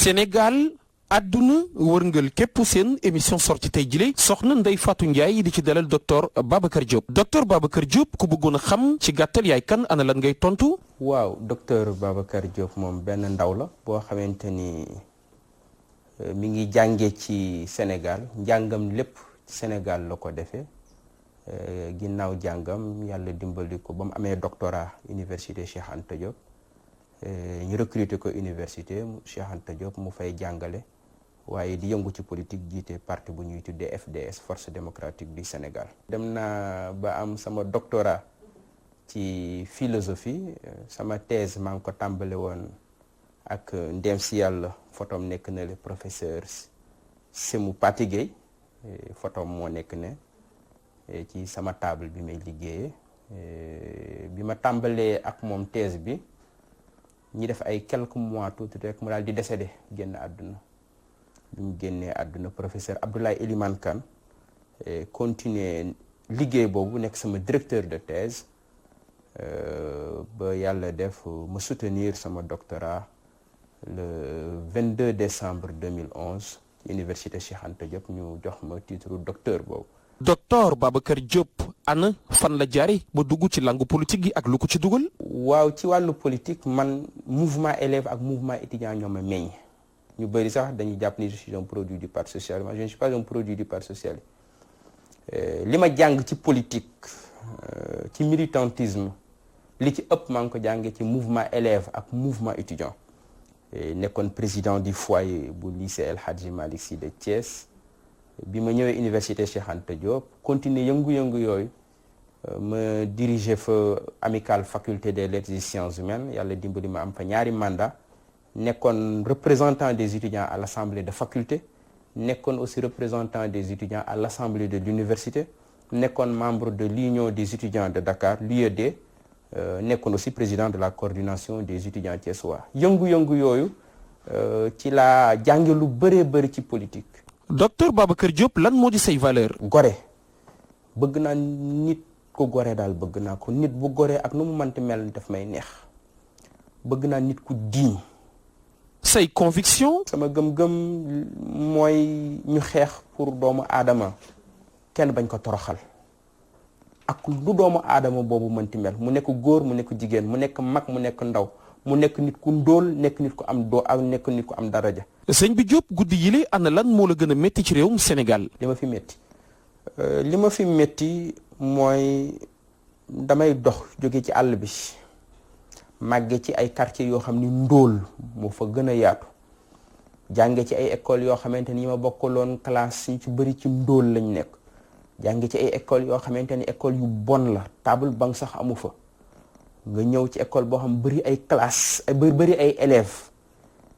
Sénégal àdduna wërngal képp seen émission sortie tey jile soxna Ndeye Fatou Ndiaye di ci dalal docteur Babacar Diop docteur Babacar Diop ku bëggoon a xam ci gàttal yaay kan ana lan ngay tontu. waaw docteur Babacar Diop moom benn ndaw la boo xamante ni mi ngi jàngee ci Sénégal njàngam lépp ci Sénégal la ko defee ginnaaw jàngam yàlla dimbali ko ba mu amee doctorat université Cheikh Anta Diop ñu recruter ko université Cheikh Anta Diop mu fay jàngale waaye di yëngu ci politique jiite parti bu ñuy tuddee FDS Force démocratique du Sénégal. dem naa ba am sama doctorat ci philosophie sama thèse maa ngi ko tàmbale woon ak ndem si yàlla photom nekk na le professeur Sémou Pathé Gueye photom moo nekk ne ci sama table bi may liggéeyee bi ma tàmbalee ak moom thèse bi ñi def ay quelques mois tuuti rek mu daal di décédé génn àdduna bi mu génnee àdduna professeur Abdoulaye Elimane Kane continuer liggéey boobu nekk sama directeur de thèse ba yàlla def ma soutenir sama doctorat le 22 décembre 2011 ci université Cheikh Anta Diop ñu jox ma titre docteur boobu. docteur Babacar Diop ana fan la jaare ba dugg ci langue politique gi ak lu ko ci dugal. waaw ci wàllu politique man mouvement élève ak mouvement étudiant ñoo ma meññ ñu bëri sax dañuy jàpp ni je suis un produit du parti social mais je ne suis pas un produit du parti social li ma jàng ci politique ci militantisme li ci ëpp maa ngi ko jàngee ci mouvement élève ak mouvement étudiant nekkoon président du foyer bu lycée El Hadji Malick Sy de Thiès. bi ma ñëwee université Cheikh Anta Diop continuer yëngu-yëngu yooyu ma diriger fa amicale faculté des lettres et sciences humaines yàlla dimbali ma am fa ñaari mandat nekkoon représentant des étudiants à l'assemblée de faculté nekkoon aussi représentant des étudiants à l'assemblée de l'université nekkoon membre de l'union des étudiants de Dakar l'UED nekkoon aussi président de la coordination des étudiants thiessois yëngu-yëngu yooyu ci la jànge lu bëree bëri ci politique. docteur Babacar Diop lan moo di say valeur. gore bëgg naa nit ku gore daal bëgg naa ko nit bu gore ak nu mu mënti mel daf may neex bëgg naa nit ku diiñ. say conviction. sama gëm-gëm mooy ñu xeex pour doomu aadama kenn bañ ko toroxal ak lu doomu aadama boobu mënti mel mu nekk góor mu nekk jigéen mu nekk mag mu nekk ndaw mu nekk nit ku ndóol nekk nit ku am doo ak nekk nit ku am daraja. sëñ bi Diop guddi yile ana lan moo la gën a métti ci réewum Sénégal. li ma fi métti mooy damay dox jóge ci àll bi màgge ci ay quartiers yoo xam ni ndóol moo fa gën a yaatu jànge ci ay écoles yoo xamante ni ma bokkaloon classe ñu ci bëri ci ndóol lañ nekk jànge ci ay écoles yoo xamante ni école yu bon la table banc sax amu fa nga ñëw ci école boo xam bëri ay classe bëri ay élèves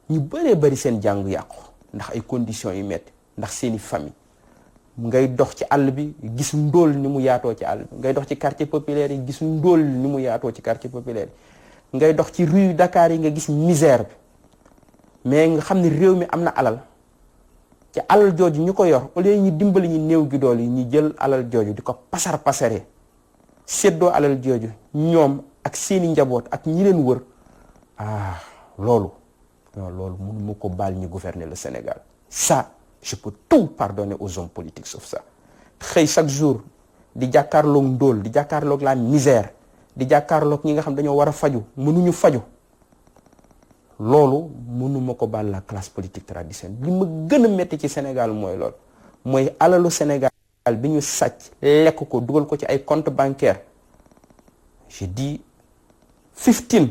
ñu bëree bëri seen jàng yàqu ndax ay conditions yu metti ndax seeni famille ngay dox ci àll bi gis ndóol ni mu yaatoo ci àll bi ngay dox ci quartier populaire yi gis ndóol ni mu yaatoo ci quartier populaire yi ngay dox ci rue Dakar yi nga gis misère bi mais nga xam ne réew mi am na alal ci alal jooju ñu ko yor au lieu ñu dimbali ñu néew gi dool yi ñu jël alal jooju di ko pasaree séddoo alal jooju ñoom ak seeni njaboot ak ñi leen wër loolu mënu ma ko baal ñu gouverner le Sénégal ça je peux tout pardonner aux hommes politiques sauf ça xëy chaque jour di jàkkaarloog ndóol di jàkkaarloog la misère di jàkkaarloog ñi nga xam dañoo war a faju mënuñu faju loolu mënuma ko baal la classe politique traditionnelle li ma gën a metti ci Sénégal mooy loolu mooy alalu Sénégal bi ñu sàcc lekk ko dugal ko ci ay compte bancaire je dis 15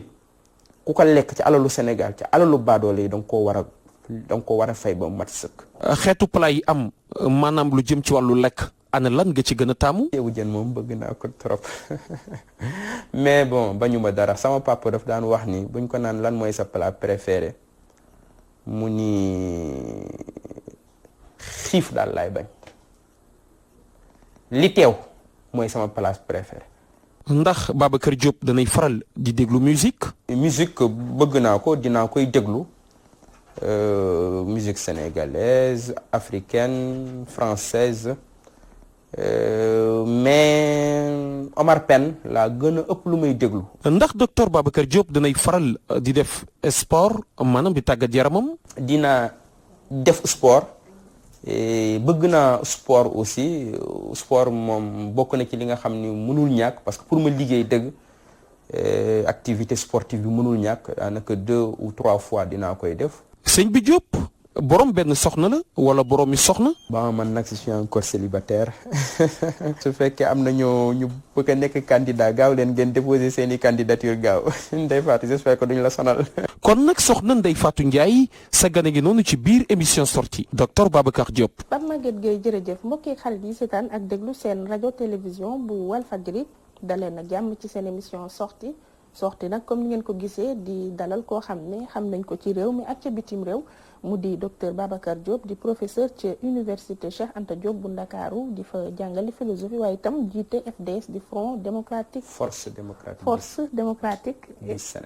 ku ko lekk ci alalu Sénégal ci alalu baadoole yi danga koo war a fay ba mu mat sëkk. xeetu plat yi am maanaam lu jëm ci wàllu lekk ana lan nga ci gën a taamu. ceebu jën moom bëgg naa ko trop mais bon bañu ma dara sama papa daf daan wax ni buñ ko naan lan mooy sa plat préféré mu ni xiif daal laay bañ li teew mooy sama plat préféré. ndax Babacar Diop danay faral di déglu musique. musique bëgg naa ko dinaa koy déglu musique sénégalaise africaine française mais Omar Pène laa gën a ëpp lu may déglu. ndax docteur Babacar Diop danay faral di def sport maanaam di tàggat yaramam. dina def sport bëgg naa sport aussi sport moom bokk na ci li nga xam ni mënul ñàkk parce que pour ma liggéey dëgg activité sportive bi mënul ñàkk daanaka 2 ou 3 fois dinaa koy def. sëñ bi Diop borom benn soxna la wala borom mi soxna. ba man nag je suis encore célibataire su fekkee am na ñu bëgg a nekk candidat gaaw leen ngeen déposer seeni candidature gaaw Ndeye Fatou j'espère que duñ la sonal. kon nag soxna Ndeye Fatou Ndiaye sa gane gi noonu ci biir émission sortie docteur Babacar Diop. Pape Maguette Gueye jërëjëf mbokki xarit yi seetaan ak déglu seen rajo télévision bu Walfadjri dalee na jàmm ci seen émission sortie nag comme ni ngeen ko gisee di dalal koo xam ne xam nañ ko ci réew mi ak ca bitim réew mu di docteur Babacar Diop di professeur ci université Cheikh Anta Diop bu Ndakaaru di fa jàngale philosophie waaye itam jiite FDS di Front démocratique force démocratique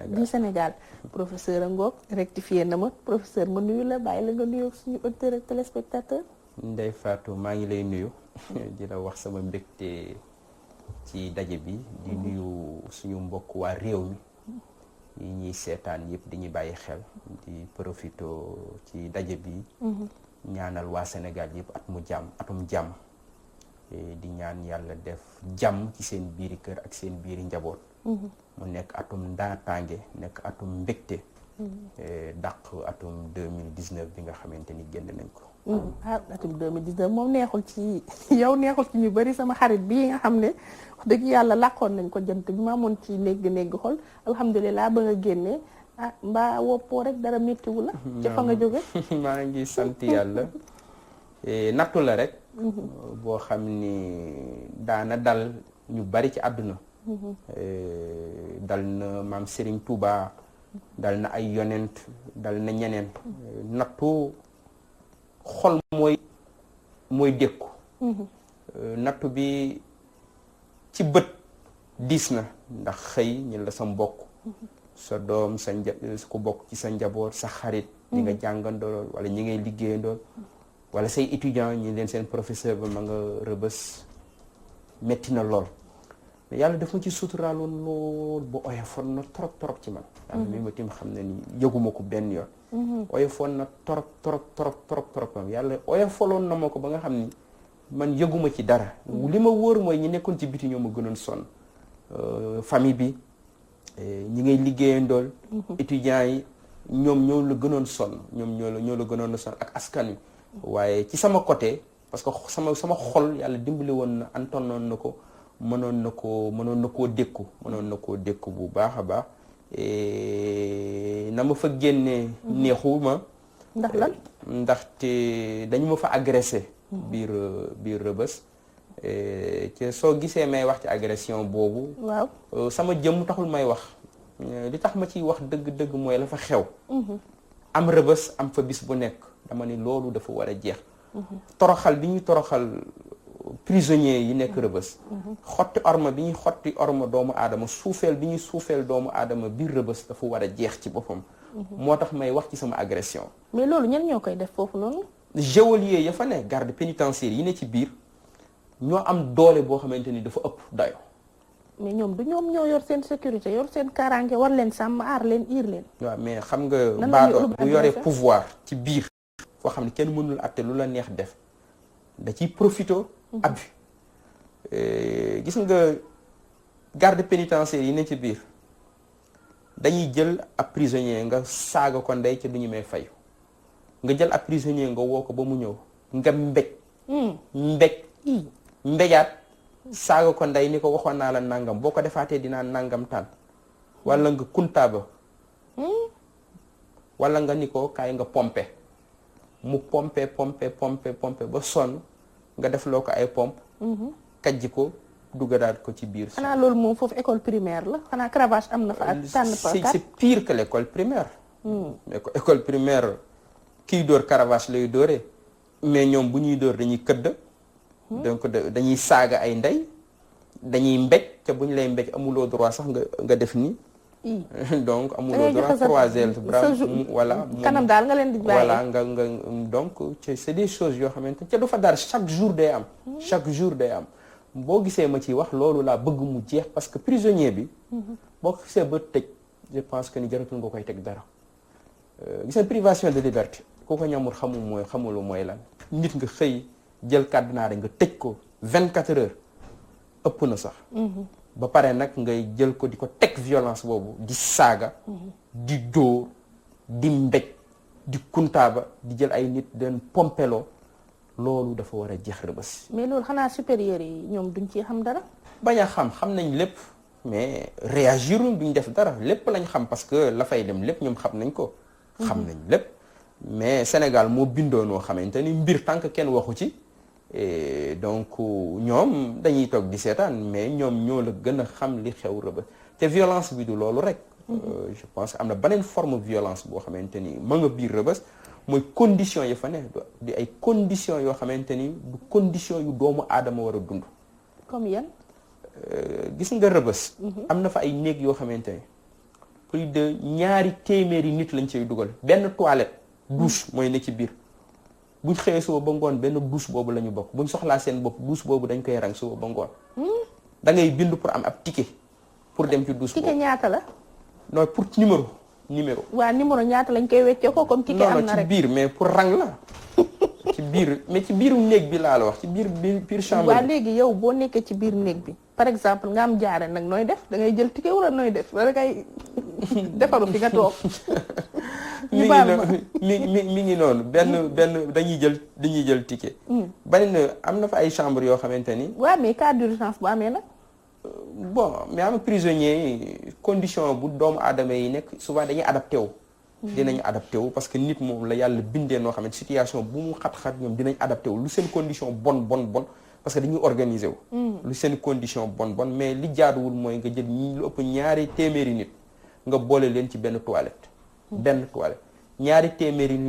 du Sénégal professeur a ngoog rectifié na ma professeur ma nuyu la bàyyi la nga nuyu suñu auditeur ak téléspectateur. Ndeye Fatou maa ngi lay nuyu di la wax sama mbégte ci daje bi di nuyu suñu mbokk waa réew mi yi ñuy seetaan yëpp di ñu bàyyi xel di profito ci daje bi ñaanal waa Sénégal yëpp atum jàmm di ñaan yàlla def jàmm ci seen biiri kër ak seen biiri njaboot mu nekk atum ndaataange nekk atum mbégte dàq atum 2019 bi nga xamante ni génn nañ ko. atum 2019 moom neexul ci yow neexul ci ñu bari sama xarit bii nga xam ne wax dëgg yàlla làqoon nañ ko jant bi ma amoon ci négg xol alhamdulilah ba nga génnee mbaa woppoo rek dara méttiwu la ci fa nga jóge. maa ngi sant yàlla nattu la rek boo xam ni daana dal ñu bari ci àdduna dal na maam Serigne Touba dal na ay yonent dal na ñeneen nattu xol mooy dékku nattu bi ci bët diis na ndax xëy ñu la sa mbokk sa doom ku bokk ci sa njaboot sa xarit ñi nga jàngandool wala ñi ngay liggéeyandool wala say étudiant ñi leen seen professeur ba ma nga rëbës metti na lool mais yàlla daf ma ci suturaaloon lool ba oyofoon na trop ci man yàlla mi ma tim xam ne ni yëguma ko benn yoon oyofoon na trop yàlla oyofaloon na ma ko ba nga xam ni man yëguma ci dara li ma wóor mooy ñi nekkoon ci biti ñoo ma gënoon sonn famille bi ñi ngay liggéeyandool étudiants yi ñoom ñoo la gënoon sonn ñoo la gënoon a sonn ak askan wi waaye ci sama côté parce que sama xol yàlla dimbali woon na antonoon na ko mënoon na koo dékku bu baax a baax na ma fa génnee neexuma ndax lan ndaxte dañu ma fa agressé biir Rëbës ci soo gisee may wax ci agression boobu waaw sama jëmm taxul may wax li tax ma ciy wax dëgg-dëgg mooy la fa xew am Rëbës am fa bis bu nekk dama ni loolu dafa war a jeex toroxal bi ñuy toroxal prisonniers yi nekk Rëbës xotti orma bi ñuy xotti orma doomu aadama suufeel bi ñuy suufeel doomu aadama biir Rëbës dafa war a jeex ci boppam moo tax may wax ci sama agression mais loolu ñen ñoo koy def foofu noonu geôlier ya fa ne garde pénitentiaire yi ne ci biir ñoo am doole boo xamante ni dafa ëpp dayo mais ñoom du ñoom ñoo yor seen sécurité yor seen kaaraange war leen sàmm aar leen iir leen waaw mais xam nga baadoo bu yoree pouvoir ci biir foo xam ne kenn mënul atte lu la neex def da ciy profito abus gis nga garde pénitentiaire yi ne ci biir dañuy jël ab prisonnier nga saaga ko ndey ca du ñu may fayu nga jël ab prisonnier nga woo ko ba mu ñëw nga mbéjaat saaga ko ndey ni ko waxoon naa la nangam boo ko defaatee dinaa nangam tànn wala nga kuntaaba wala nga ni ko kaay nga pompe mu pompe ba sonn nga def loo ko ay pompe kajji ko dugadaat ko ci biir xanaa loolu moom foofu école primaire la xanaa cravache am na fa ak tànn c'est pire que l'école primaire mais école primaire kiy dóor cravache lay dóoree mais ñoom bu ñuy dóor dañuy këdd donc dañuy saaga ay ndey dañuy mbéj te bu ñu lay mbéj amuloo droit sax nga def nii donc amuloo droit croiser bras voilà kanam daal nga leen di bàyyi voilà nga donc c'est des choses yoo xamante ne ca du fa dara chaque jour day am boo gisee ma ciy wax loolu laa bëgg mu jeex parce que prisonnier bi boo ko gisee ba tëj je pense que ni jaratul nga koy teg dara gis nga privation de liberté ku ko ñamul xamulu mooy lan nit nga xëy jël kàddinaare nga tëj ko 24 heures ëpp na sax ba pare nag ngay jël ko di ko teg violence boobu di saaga di dóor di mbéj di kuntaaba di jël ay nit den pompeloo loolu dafa war a jeex Rebeuss. mais loolu xanaa supérieur yi ñoom duñ ci xam dara. bañ a xam nañ lépp mais réagirul duñ def dara lépp lañ xam parce que la fay dem lépp ñoom xam nañ ko. xam nañ lépp mais Sénégal moo bindoo noo xamante ni mbir tant que kenn waxu ci et donc ñoom dañuy toog di seetaan mais ñoom ñoo la gën a xam li xew Rebeuss te violence bi du loolu rek. je pense que am na beneen forme violence boo xamante ni ma nga biir Rebeuss. mooy condition yi fa ne di ay conditions yoo xamante ni du condition yu doomu aadama war a dund. comme yan. gis nga Rebeuss. am na fa ay néeg yoo xamante ni plus de 200 nit lañ cay dugal benn toilette douche mooy ne ci biir buñ xëyee suba ba ngoon benn douche boobu la ñu bokk buñ soxlaa seen bopp douche boobu dañ koy rang suba ba ngoon. da ngay bind pour am ab ticket pour dem ci douche boobu. ticket ñaata la. non pour numéro. waa numéro ñaata lañ koy weccee ko comme ticket am na rek ci biir mais pour rang la ci biir mais ci biiru néeg bi laa la wax ci biir chambre waa léegi yow boo nekkee ci biir néeg bi par exemple nga am jaare nag nooy def da ngay jël ticket wala nooy def wala ngay defaru fi nga toog mi ngi noonu benn dañuy jël ticket bari na am na fa ay chambre yoo xamante ni waaw mais cas d'urgence bu amee nag bon mais am prisonniers yi condition bu doomu aadama yi nekk souvent dañuy adapté wu dinañ adapté wu parce que nit moom la yàlla bindee noo xamante situation bu mu xat-xat ñoom dinañ adapté wu lu seen condition bon parce que dañuy organiser wu lu seen condition bon mais li jaaduwul mooy nga jël lu ëpp 200 nit nga boole leen ci benn toilette 200 nit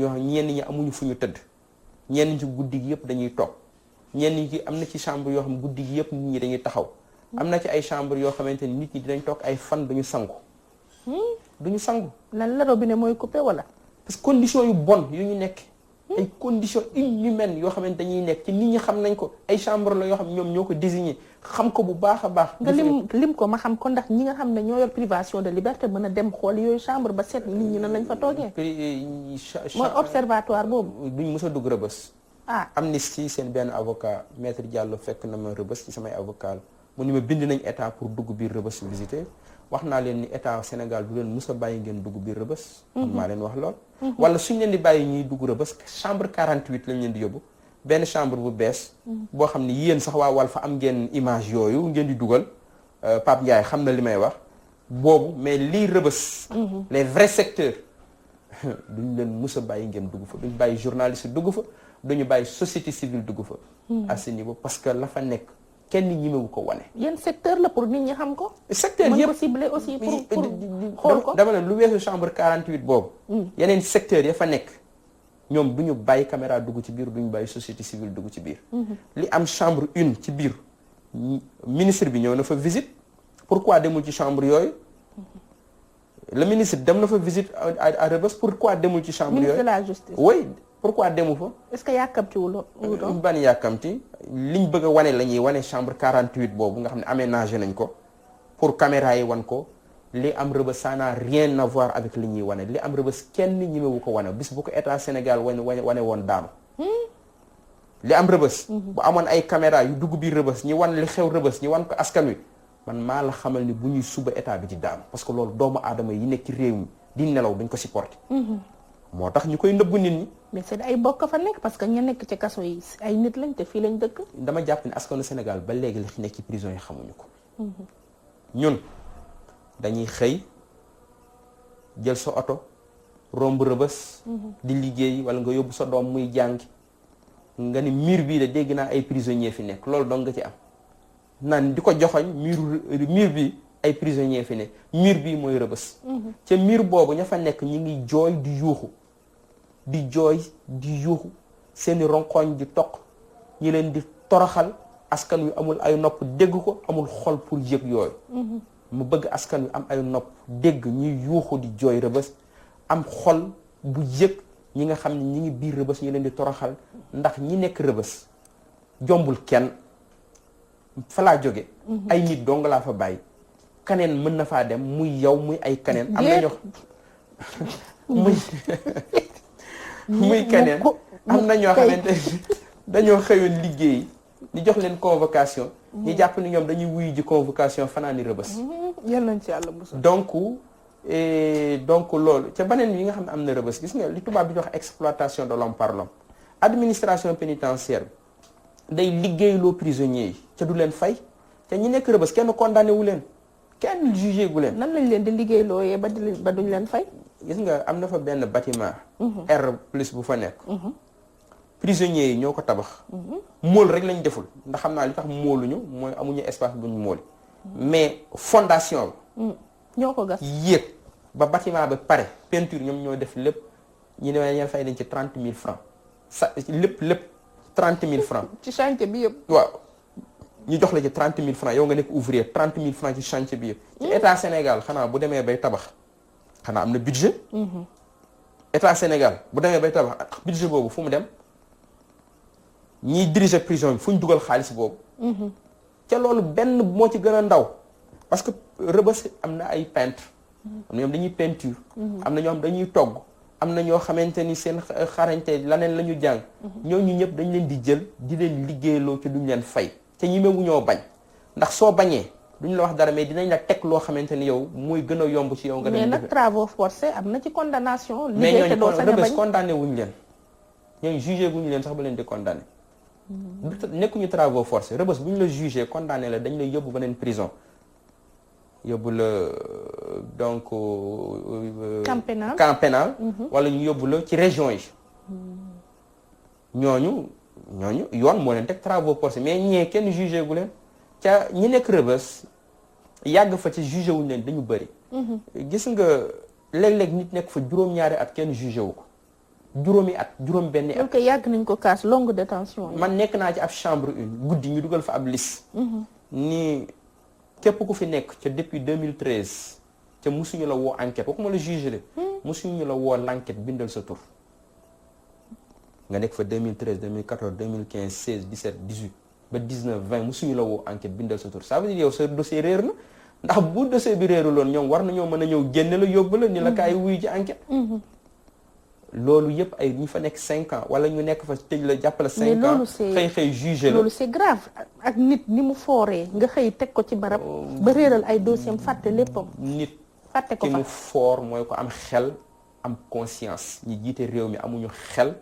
yoo xam ñenn ñi amuñu fu ñu tëdd ñenn ñi ci guddi gi yëpp dañuy toog ñenn ñi am na ci chambre yoo xam guddi gi yëpp nit ñi dañuy taxaw am na ci ay chambre yoo xamante ni nit ñi dinañ toog ay fan duñu sangu lan la robinet mooy coupé wala parce que condition yu bon yu ñu nekk ay conditions inhumaines yoo xamante dañuy nekk ci nit ñi xam nañ ko ay chambre la yoo xam ñoom ñoo ko désigné xam ko bu baax a baax nga lim ko ma xam ko ndax ñi nga xam ne ñoo yor privation de liberté mën a dem xool yooyu chambre ba seet nit ñi nan lañ fa toogee mooy observatoire boobu duñ mës a dugg Rebeuss ah Amnesty seen benn avocat maître Diallo fekk na ma Rebeuss ci samay avocat mu ni ma bind nañ état pour dugg biir Rebeuss visiter wax naa leen ni état Sénégal du leen mës a bàyyi ngeen dugg biir Rebeuss maa leen wax lool wala suñ leen di bàyyi ñuy dugg Rebeuss chambre 48 lañ leen di yóbbu benn chambre bu bees boo xam ni yéen sax waa Walf am ngeen image yooyu ngeen di dugal Pape Ndiaye xam na li may wax boobu mais lii Rebeuss les vrais secteurs duñ leen mës a bàyyi ngeen dugg fa duñ bàyyi journaliste dugg fa duñu bàyyi société civile dugg fa à ce niveau parce que la fa nekk kenn ñimewu ko wane. yéen secteur la pour nit ñi xam ko. secteur yëpp mën ko cibler aussi pour xool ko. dama ne lu weesu chambre 48 boobu. yeneen secteur ya fa nekk ñoom du ñu bàyyi caméra dugg ci biir du ñu bàyyi société civile dugg ci biir. li am chambre 1 ci biir ministre bi ñëw na fa visite pourquoi demul ci chambre yooyu. le ministre dem na fa visite à Rebeuss pourquoi demul ci chambre yooyu. ministre de la justice. oui pourquoi demu fa. est-ce que yàkkamti wu loolu. ban yàkkamti liñ bëgg a wane la ñuy wane chambre 48 boobu nga xam ne aménagé nañ ko pour caméra yi wan ko li am Rebeuss ça n'a rien à voir avec li ñuy wane li am Rebeuss kenn ñemewu ko wane bis bu ko état Sénégal wane woon daanu. li am Rebeuss. bu amoon ay caméra yu dugg biir Rebeuss ñi wan li xew Rebeuss ñi wan ko askan wi man maa la xamal ni bu ñuy suba état bi di daanu parce que loolu doomu aadama yi nekk ci réew mi di nelaw duñ ko supporter. moo tax ñu koy nëbbu nit ñi. mais c'est ay bokk fa nekk parce que ña nekk ci kaso yi ay nit lañ te fii lañ dëkk. dama jàpp ne askanu Sénégal ba léegi li nekk ci prison yi xamuñu ko. ñun dañuy xëy jël sa oto romb Rebeuss. di liggéey wala nga yóbbu sa doom muy jàngi nga ni mur bii de dégg naa ay prisonniers fi nekk loolu dong nga ci am naan di ko joxoñ mur bi ay prisonniers fi nekk mur bii mooy Rebeuss. ca mur boobu ña fa nekk ñi ngi jooy di yuuxu. di jooy di yuuxu seeni ronkoñ di toq ñi leen di toroxal askan wi amul ay nopp dégg ko amul xol pour yëg yooyu mu bëgg askan wi am ay nopp dégg ñuy yuuxu di jooy Rebeuss am xol bu yëg ñi nga xam ne ñi ngi biir Rebeuss ñi leen di toroxal ndax ñi nekk Rebeuss jombul kenn fa laa jóge ay nit dong laa fa bàyyi kaneen mën na faa dem muy yow muy ay kaneen am na ñoo muy kaneen am na ñoo xamante dañoo xëyoon liggéey di jox leen convocation ñu jàpp ni ñoom dañuy wuyu ji convocation fanaani rëbës yal nañ ci yàlla musal. donc loolu ca beneen yi nga xam ne am na rëbës gis nga li tubaab bi di wax exploitation de l'homme par l'homme administration pénitentiaire day liggéeyloo prisonniers yi ca du leen fay ca ñi nekk rëbës kenn condamné wu leen kenn jugé gu leen. nan lañ leen di liggéeylooyee ba duñ leen fay. gis nga am na fa benn bâtiment R plus bu fa nekk prisonniers yi ñoo ko tabax móol rek lañ deful ndax xam naa li tax móoluñu mooy amuñu espace buñu móoli mais fondation bi ñoo ko gas yéeg ba bâtiment ba pare peinture ñoom ñoo def lépp ñu ne ñeen fay dañ ci 30 000 francs sa lépp 30 000 francs ci chantier bi yëpp. waaw ñu jox la ci 30 000 francs yow nga nekk ouvrier 30 000 francs ci chantier bi yëpp ci état Sénégal xanaa bu demee bay tabax xanaa am na budget état Sénégal bu demee bay tabax budget boobu fu mu dem ñiy diriger prison bi fu ñu dugal xaalis boobu ca loolu benn moo ci gën a ndaw parce que Rebeuss am na ay peintre am na ñoom dañuy peinture am na ñoom dañuy togg am na ñoo xamante ni seen xarañte laneen la ñu jàng ñooñu ñëpp dañ leen di jël di leen liggéeyloo ci duñ leen fay te ñimewu ñoo bañ ndax soo bañee duñ la wax dara mais dinañ la teg loo xamante ni yow mooy gën a yomb ci yow nga dem mais nag travaux forcés am na ci condamnation. mais liggéey te doo sañ a Rebeuss bañ condamné wuñu leen ñooñu jugé wuñu leen sax ba leen di condamné nekkuñu travaux forcés Rebeuss bu ñu la jugé condamné la dañ lay yóbbu beneen prison yóbbu la donc camp pénal wala ñu yóbbu la ci région yi ñooñu yoon moo leen teg travaux forcés mais ñee kenn jugé gu leen ca ñi nekk Rebeuss yàgg fa ci jugé wuñu leen dañu bëri gis nga léeg-léeg nit nekk fa juróom-ñaari at kenn jugé wu ko juróomi at juróom benni at loolu kay yàgg nañ ko kaas longue détention yi. man nekk naa ci ab chambre 1 guddi ñu dugal fa ab liste ni képp ku fi nekk ca depuis 2013 ca musuñu la woo enquête waxuma la jugé de musuñu la woo l'enquête bindal sa tur nga nekk fa 2013 2014 2015 16 17 18 ba 19 20 musuñu la woo enquête bindal sa tur ça veut dire yow sa dossier réer na ndax bu dossier bi réeruloon ñoom war nañoo mën a ñëw génne la yóbbu la ni la kaay wuyu ci enquête loolu yëpp ay ñi fa nekk 5 ans wala ñu nekk fa tëj la jàppale 5 ans xëy jugé la loolu c'est grave ak nit ni mu fooree nga xëy teg ko ci barab ba réeral ay dossier am fàtte léppam nit fàtte ko ki fa mu foor mooy ko am xel am conscience ñi jiite réew mi amuñu xel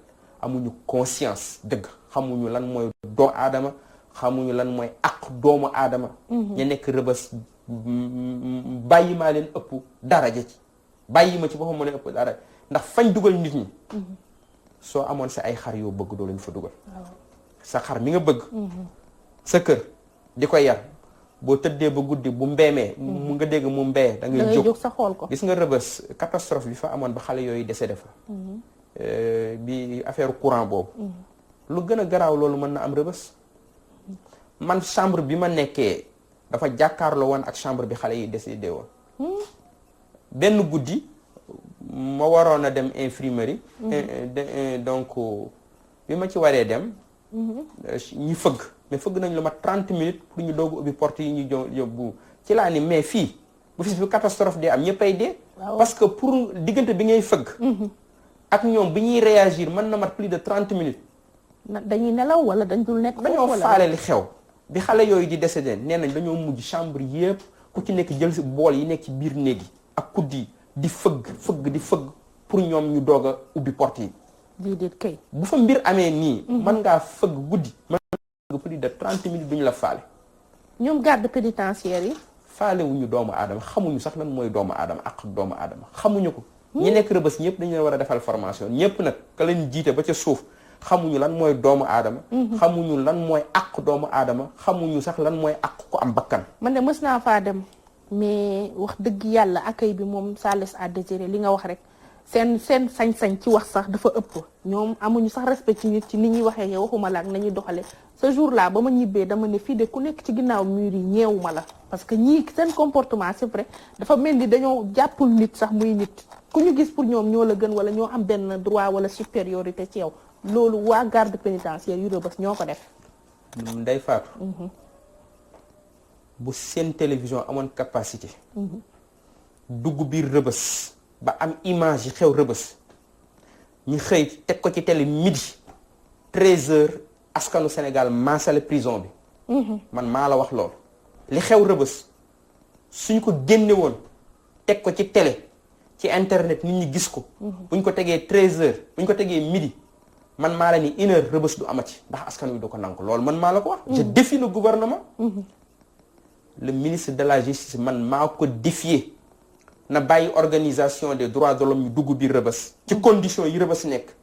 amuñu conscience dëgg xamuñu lan mooy doomu aadama xamuñu lan mooy ak doomu aadama ñu nekk Rebeuss bàyyi maa leen ëpp daraja ci bàyyi ma ci boppam moo leen ëpp daraja ndax fañ dugal nit ñi soo amoon sa ay xar yoo bëgg doo lañ fa dugal sa xar mi nga bëgg sa kër di ko yar boo tëddee ba guddi bu mbeemee mu nga dégg mu mbee da ngay jóg sa xool ko gis nga Rebeuss catastrophe bi fa amoon ba xale yooyu décédé fa bi affaire courant boobu lu gën a garaaw loolu mën na am Rebeuss man chambre bi ma nekkee dafa jàkkaarloo woon ak chambre bi xale yi décédé woon benn guddi ma waroon a dem infirmerie donc bi ma ci waree dem ñu fëgg mais fëgg nañ lu ma 30 minutes pour ñu doog ubbi porte yi ñu yóbbu ci laa ni mais fii bu fi bu catastrophe dee am ñëppay dee parce que pour diggante bi ngay fëgg ak ñoom bi ñuy réagir mën na mat plus de 30 minutes dañuy nelaw wala dañ dul nekk dañoo faale li xew bi xale yooyu di décédé nee nañ dañoo mujj chambre yëpp ku ci nekk jël si bool yi nekk ci biir néeg yi ak kudd yi di fëgg pour ñoom ñu doog a ubbi porte yi déedéet kay bu fa mbir amee nii mën ngaa fëgg guddi mën ngaa plus de 30 minutes duñu la faale ñoom garde pénitentiaire yi faale wuñu doomu aadama xamuñu sax lan mooy doomu aadama ak doomu aadama xamuñu ko ñi nekk Rebeuss ñëpp dañu leen war a defal formation ñëpp nag ka leen jiite ba ca suuf xamuñu lan mooy doomu aadama xamuñu lan mooy ak doomu aadama xamuñu sax lan mooy ak ko am bakkan man de mës naa faa dem mais wax dëgg yàlla accueil bi moom ça laisse à désirer li nga wax rek seen sañ-sañ ci wax sax dafa ëpp ñoom amuñu sax respect ci nit ci ni ñuy waxee yow waxuma la ak nañuy doxale ce jour là ba ma ñibbee dama ne fii de ku nekk ci ginnaaw mur yi ñeewu ma la parce que ñii seen comportement c'est vrai dafa mel ni dañoo jàppul nit sax muy nit ku ñu gis pour ñoom ñoo la gën wala ñoo am benn droit wala supériorité ci yow loolu waa garde pénitentiaire yu Rebeuss ñoo ko def Ndeye Fatou bu seen télévision amoon capacité dugg biir rëbës ba am image yi xew rëbës ñu xëy teg ko ci télé midi 13h askanu Sénégal maasale prison bi man maa la wax lool li xew rëbës suñ ko génne woon teg ko ci télé ci internet nit ñi gis ko buñ ko tegee 13h buñ ko tegee midi man maa la ni 1h rëbës du amati ndax askan wi du ko nangu loolu man maa la ko wax je défie le gouvernement le ministre de la justice man maa ko défier na bàyyi organisation des droits de l'homme ñu dugg biir rëbës ci condition yi rëbës nekk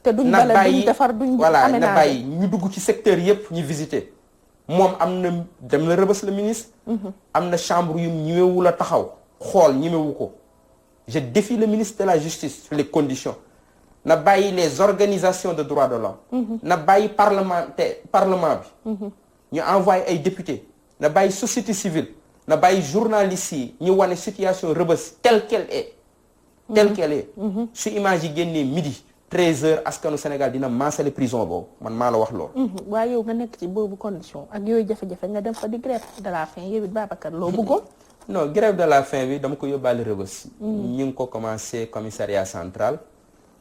te duñ na bale bàyyi duñ defar duñ voilà na aménager. bàyyi ñu dugg ci secteur yépp ñu visiter moom am na dem na rëbës le ministre am na chambre yu ñëwewu la taxaw xool ñëwewu ko je défie le ministre de la justice sur les conditions na bàyyi les organisations de droits de l'homme na bàyyi parlement bi ñu envoyé ay députés na bàyyi société civile na bàyyi journalistes yi ñu wane situation rëbës telle qu'elle est telle qu'elle est su image yi génnee midi 13h askanu Sénégal dina maasale prison boobu man maa la wax loolu waaye yow nga nekk ci boobu condition ak yooyu jafe-jafe nga dem fa di grève de la faim yow it Babacar loo bëggoon. non grève de la faim bi dama ko yóbbaale rëbës ñu ngi ko commencé commissariat central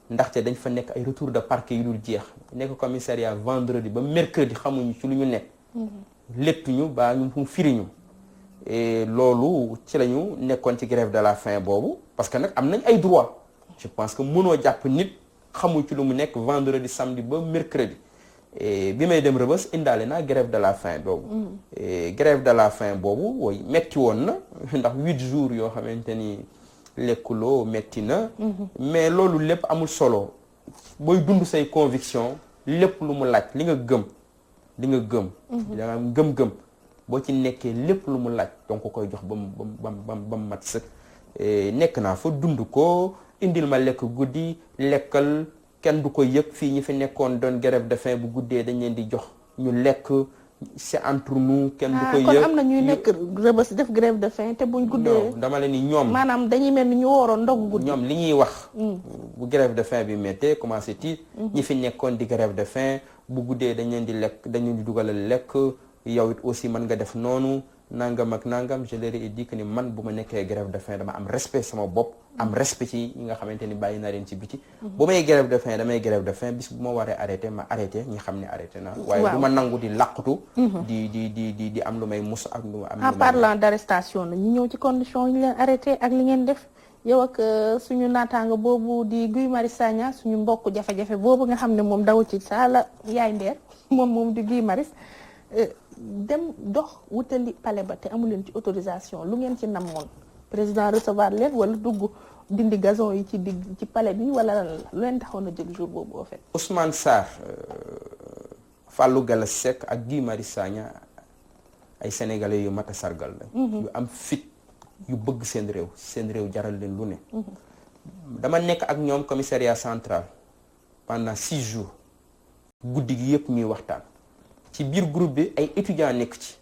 ndaxte dañ fa nekk ay retour de parquet yu dul jeex nekk commissariat vendredi ba mercredi xamuñu ci lu ñu nekk léttuñu baa ñu mu firiñu et loolu ci la ñu nekkoon ci grève de la faim boobu parce que nag am nañ ay droit je pense que mënoo jàpp nit xamul ci lu mu nekk vendredi samedi ba mercredi et bi may dem rëbës indaale naa grève de la faim boobu et grève de la faim boobu woy metti woon na ndax 8 jours yoo xamante ni lekkuloo metti na mais loolu lépp amul solo booy dund say conviction lépp lu mu laaj li nga gëm da nga am gëm-gëm boo ci nekkee lépp lu mu laaj donc ko koy jox ba mu mat sëkk nekk naa fa dund ko indil ma lekk guddi lekkal kenn du ko yëg fii ñi fi nekkoon doon grève de faim bu guddee dañ leen di jox ñu lekk c'est entre nous kenn du ko yëg kon am na ñuy nekk rëbës def grève de faim te buñ guddee dama leen ni ñoom maanaam dañuy mel ni ñu wooroon ndogu guddi ñoom li ñuy wax bu grève de faim bi méttee commencé tiit ñi fi nekkoon di grève de faim bu guddee dañ leen di lekk dañ leen di dugalal lekk yow it aussi mën nga def noonu nangam ak nangam je leur ai dit que ni man bu ma nekkee grève de faim dama am respect sama bopp am respect ci ñi nga xamante ni bàyyi naa leen ci biti bu may grève de faim damay grève de faim bis bu ma waree arrêté ma arrêté ñi xam ne arrêté naa waaye du ma nangu di làqatu di am lu may mus ak lu ma am en parlant d'arrestation na ñu ñëw ci condition yi ñu leen arrêté ak li ngeen def yow ak suñu naataanga boobu di Guy Marius Sagna suñu mbokk jafe-jafe boobu nga xam ne moom daw ci saala yaay ndeer moom di Guy Marius dem dox wutali palais ba te amu leen ci autorisation lu ngeen ci namoon président recevoir leen wala dugg dindi gazon yi ci palais bi wala lu leen taxoon a jël jour boobu en fait. Ousmane Sarr Fallou Galass Seck ak Guy Marius Sagna ay sénégalais yu mat a sargal la yu am fit yu bëgg seen réew jaral leen lu ne dama nekk ak ñoom commissariat central pendant 6 jours guddi gi yëpp ñuy waxtaan ci biir groupe bi ay étudiants nekk ci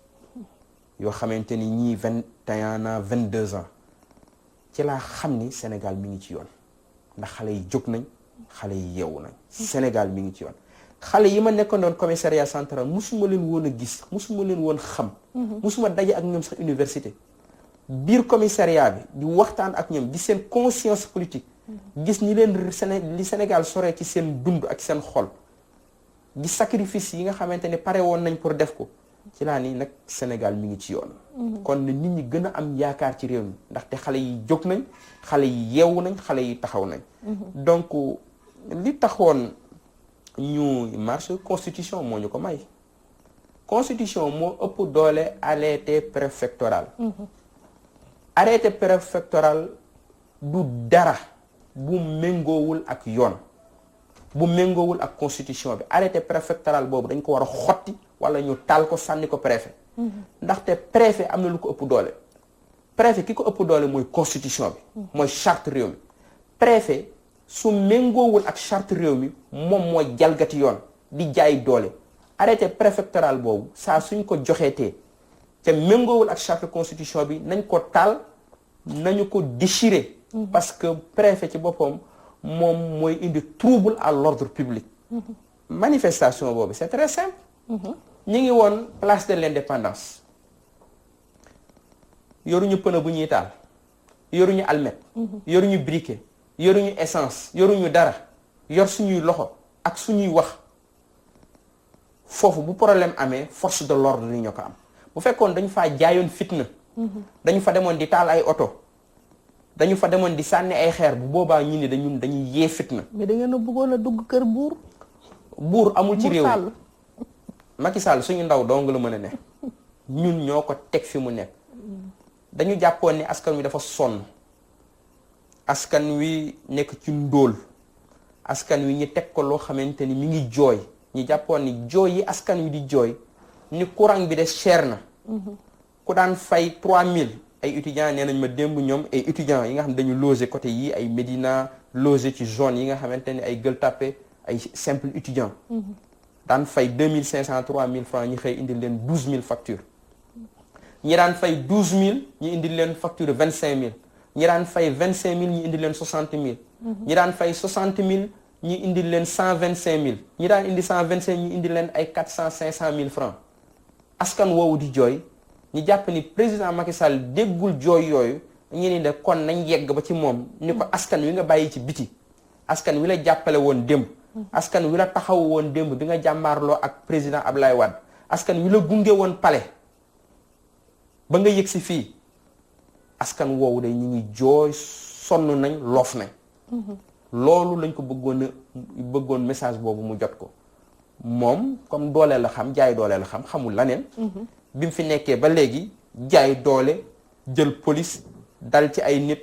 yoo xamante ni ñii 21 ans 22 ans ci laa xam ni Sénégal mi ngi ci yoon ndax xale yi jóg nañ xale yi yeewu nañ Sénégal mi ngi ci yoon xale yi ma nekkoon doon commissariat central musuma leen woon a gis musuma leen woon xam musuma daje ak ñoom sax université biir commissariat bi di waxtaan ak ñoom di seen conscience politique gis ñi leen li Sénégal sore ci seen dund ak seen xol di sacrifice yi nga xamante ne pare woon nañ pour def ko ci laa ni nag Sénégal mi ngi ci yoon kon na nit ñi gën a am yaakaar ci réew mi ndaxte xale yi jóg nañ xale yi yeewu nañ xale yi taxaw nañ donc li taxoon ñu marche constitution moo ñu ko may constitution moo ëpp doole arrêté préfectoral arrêté préfectoral du dara bu méngoowul ak yoon bu méngoowul ak constitution bi arrêté préfectoral boobu dañ ko war a xotti wala ñu taal ko sànni ko préfet ndaxte préfet am na lu ko ëpp doole préfet ki ko ëpp doole mooy constitution bi mooy charte réew mi préfet su méngoowul ak charte réew mi moom mooy jalgati yoon di jaay doole arrêté préfectoral boobu saa suñ ko joxeetee te méngoowul ak charte constitution bi nañ ko taal nañu ko déchirer parce que préfet ci boppam moom mooy indi trouble à l'ordre public manifestation boobu c'est très simple ñu ngi woon place de l'indépendance yoruñu pneu bu ñuy taal yoruñu almet yoruñu briquet yoruñu essence yoruñu dara yor suñuy loxo ak suñuy wax foofu bu problème amee force de l'ordre ni ñoo ko am bu fekkoon dañu faa jaayoon fitna dañu fa demoon di taal ay oto dañu fa demoon di sànni ay xeer bu boobaa ñu ni dañuy yee fitna. mais da ngeen a bëggoon a dugg kër buur. buur amul ci réew mi Sall. Macky Sall suñu ndaw dong la mën a ne ñun ñoo ko teg fi mu nekk dañu jàppoon ni askan wi dafa sonn askan wi nekk ci ndóol askan wi ñu teg ko loo xamante ni mi ngi jooy ñu jàppoon ni jooy yi askan wi di jooy ni courant bi de cher na ku daan fay 3000 ay étudiants nee nañ ma démb ñoom ay étudiants yi nga xam ne dañu loger côté yi ay Médina loger ci zone yi nga xamante ni ay Gueule Tapée ay simple étudiants daan fay 2500 3000 francs ñi xëy indil leen 12000 factures ñi daan fay 12000 ñi indil leen facture 25000 ñi daan fay 25000 ñi indil leen 60000 ñi daan fay 60000 ñi indil leen 125000 ñi daan indi 125 ñi indil leen ay 400 500000 francs askan woowu di jooy ñu jàpp ni président Macky Sall déggul jooy yooyu ñu ni de kon nañ yegg ba ci moom ni ko askan wi nga bàyyi ci biti askan wi la jàppale woon démb askan wi la taxaw woon démb bi nga jàmmaarloo ak président Ablaye Wade askan wi la gunge woon palais ba nga yëg si fii askan woowu de ñu ngi jooy sonn nañ loof nañ loolu lañ ko bëggoon message boobu mu jot ko moom comme doole la xam jaay doole la xam xamul laneen bi mu fi nekkee ba léegi jaay doole jël police dal ci ay nit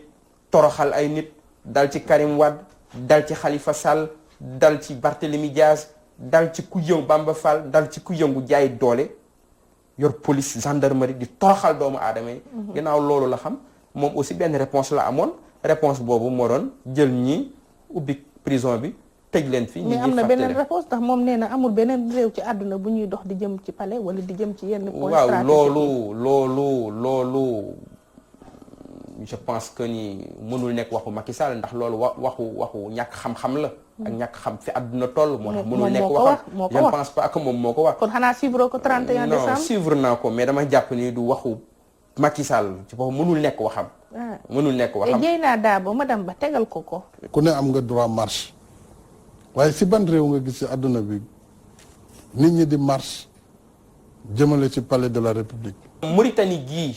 toroxal ay nit dal ci Karim Wade dal ci Khalifa Sall dal ci Barthélémy Diaz dal ci ku yëngu Bamba Fall dal ci ku yëngu jaay doole yor police gendarmerie di toroxal doomu aadama yi ginnaaw loolu la xam moom aussi benn réponse la amoon réponse boobu moo doon jël ñi ubbi prison bi tëj leen fi mais am na beneen réponse ndax moom nee na amul beneen réew ci àdduna bu ñuy dox di jëm ci palais wala di jëm ci yenn point stratégique waaw loolu je pense que ni mënul nekk waxu Macky Sall ndax loolu waxu ñàkk xam-xam la ak ñàkk xam fi àdduna toll moo tax mënul nekk waxam je ne pense pas que moom moo ko wax kon xanaa suivre ko 31 décembre non suivre naa ko mais dama jàpp ni du waxu Macky Sall ci boppam mënul nekk waxam mënul nekk waxam jéy naa daabo madame ba tegal ko ku ne am nga droit marche waaye si ban réew nga gis ci àdduna bi nit ñi di marche jëmale ci palais de la République. Mauritanie gii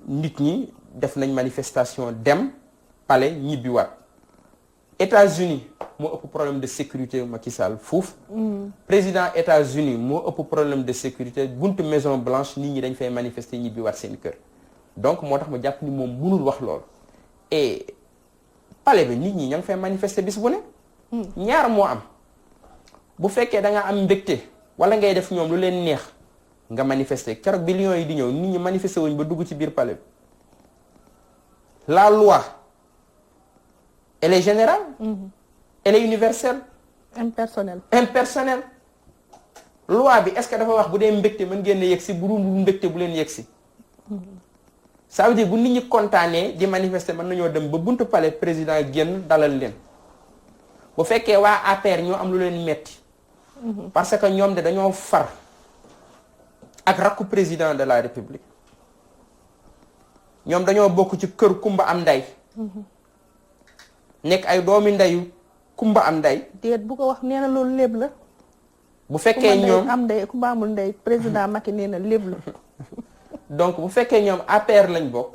nit ñi def nañ manifestation dem palais ñibbiwaat États-Unis moo ëpp problème de sécurité Macky Sall foofu président États-Unis moo ëpp problème de sécurité buntu Maison Blanche nit ñi dañ fay manifester ñibbiwaat seen kër donc moo tax ma jàpp ni moom mënul wax loolu et palais bi nit ñi ña ngi fay manifester bis bu ne ñaar moo am bu fekkee da nga am mbégte wala ngay def ñoom lu leen neex nga manifester keroog bi Lions yi di ñëw nit ñi manifester wuñ ba dugg ci biir palais bi la loi elle est générale elle est universelle impersonnelle loi bi est-ce que dafa wax bu dee mbégte mën ngeen yegg si bu dul mbégte bu leen yegg si ça veut dire bu nit ñi kontaanee di manifester mën nañoo dem ba buntu palais président génn dalal leen bu fekkee waa APR ñoo am lu leen metti parce que ñoom de dañoo far ak rakku président de la République ñoom dañoo bokk ci kër kumba am nday nekk ay doomi ndeyu kumba am nday déet bu ko wax nee na loolu léeb la bu fekkee ñoom am ndey kumba amul ndey président Macky nee na léeb la donc bu fekkee ñoom APR lañ bokk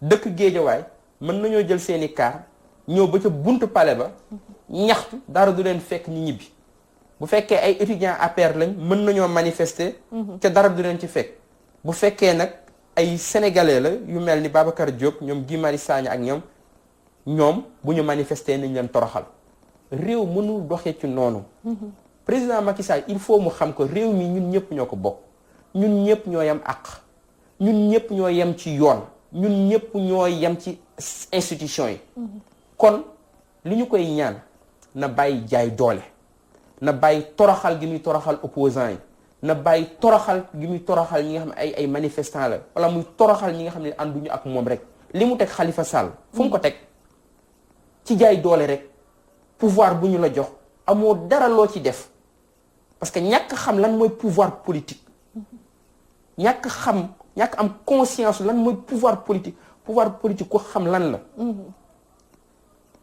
dëkk Géejawaay mën nañoo jël seeni car ñëw ba ca buntu palais ba ñaxtu dara du leen fekk ñu ñibbi bu fekkee ay étudiants APR lañ mën nañoo manifester ca dara du leen ci fekk bu fekkee nag ay sénégalais la yu mel ni Babacar Diop ñoom Guy Marius Sagna ak ñoom bu ñu manifester nañ leen toroxal réew mënul doxee ci noonu président Macky Sall il faut mu xam ko réew mi ñun ñëpp ñoo ko bokk ñun ñëpp ñoo yem àq ñun ñëpp ñoo yem ci yoon ñun ñëpp ñoo yem ci institution yi kon li ñu koy ñaan na bàyyi jaay doole na bàyyi toroxal gi muy toroxal opposants yi na bàyyi toroxal gi muy toroxal ñi nga xam ne ay manifestants la wala muy toroxal ñi nga xam ne ànduñu ak moom rek li mu teg Khalifa Sall fu mu ko teg ci jaay doole rek pouvoir bu ñu la jox amoo dara loo ci def parce que ñàkk xam lan mooy pouvoir politique ñàkk xam ñàkk am conscience lan mooy pouvoir politique ko xam lan la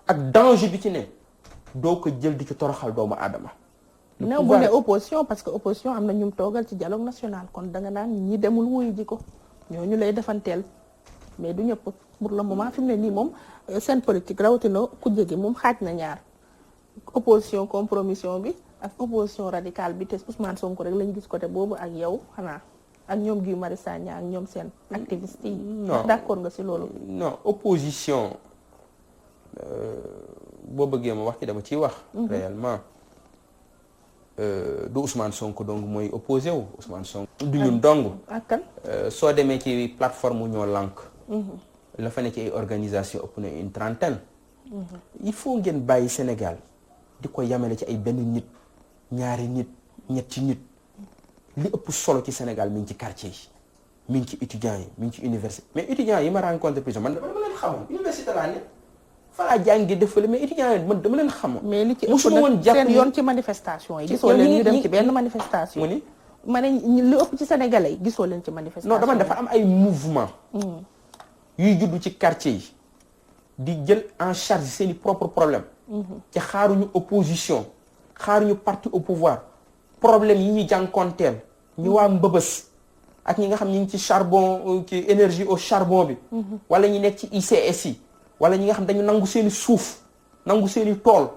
ak danger bi ci ne doo ko jël di ci toroxal doomu aadama. néew bu ne opposition parce que opposition am na ñum toogal ci dialogue national kon da nga naan ñi demul wuyu ji ko ñooñu lay defanteel mais du ñëpp pour le moment fi mu ne nii moom seen politique rawatina kujje gi moom xaaj na ñaar opposition compromission bi ak opposition radicale bi te Ousmane Sonko rek lañu gis côté boobu ak yow xanaa ak ñoom Guy Marius Sagna ak ñoom seen activiste yi. non d'accord nga ci loolu. non opposition boo bëggee ma wax ci dama ciy wax. réellement du Ousmane Sonko donc mooy opposé wu Ousmane Sonko. du ñun dong. ak kan soo demee ci plateforme ñoo lànk. la fa ne ci ay organisation ëpp na une trentaine. il faut ngeen bàyyi Sénégal di ko yamale ci ay benn nit ñaari nit ñetti nit li ëpp solo ci Sénégal mi ngi ci quartier yi mi ngi ci étudiants yi mi ngi ci université mais étudiants yi ma rencontré prison man dama leen xamoon université laa ne fa laa jàngi defale mais étudiants yi man dama leen xamoon. mais li ci mosuma woon ëpp jàpp nag ni- seen yoon ci manifestation yi. gisoo leen ñu dem ci benn manifestation. mu ni ma ne li ëpp ci sénégalais yi gisoo leen ci manifestation. non dama dafa am ay mouvement yuy juddu ci quartier yi di jël en charge seeni propre problème te xaaruñu opposition xaaruñu parti au pouvoir problème yi ñu jànkonteel ñu waa mbëbës ak ñi nga xam ñi ngi ci charbon ci énergie au charbon bi wala ñi nekk ci ICS yi wala ñi nga xam dañu nangu seeni suuf nangu seeni tool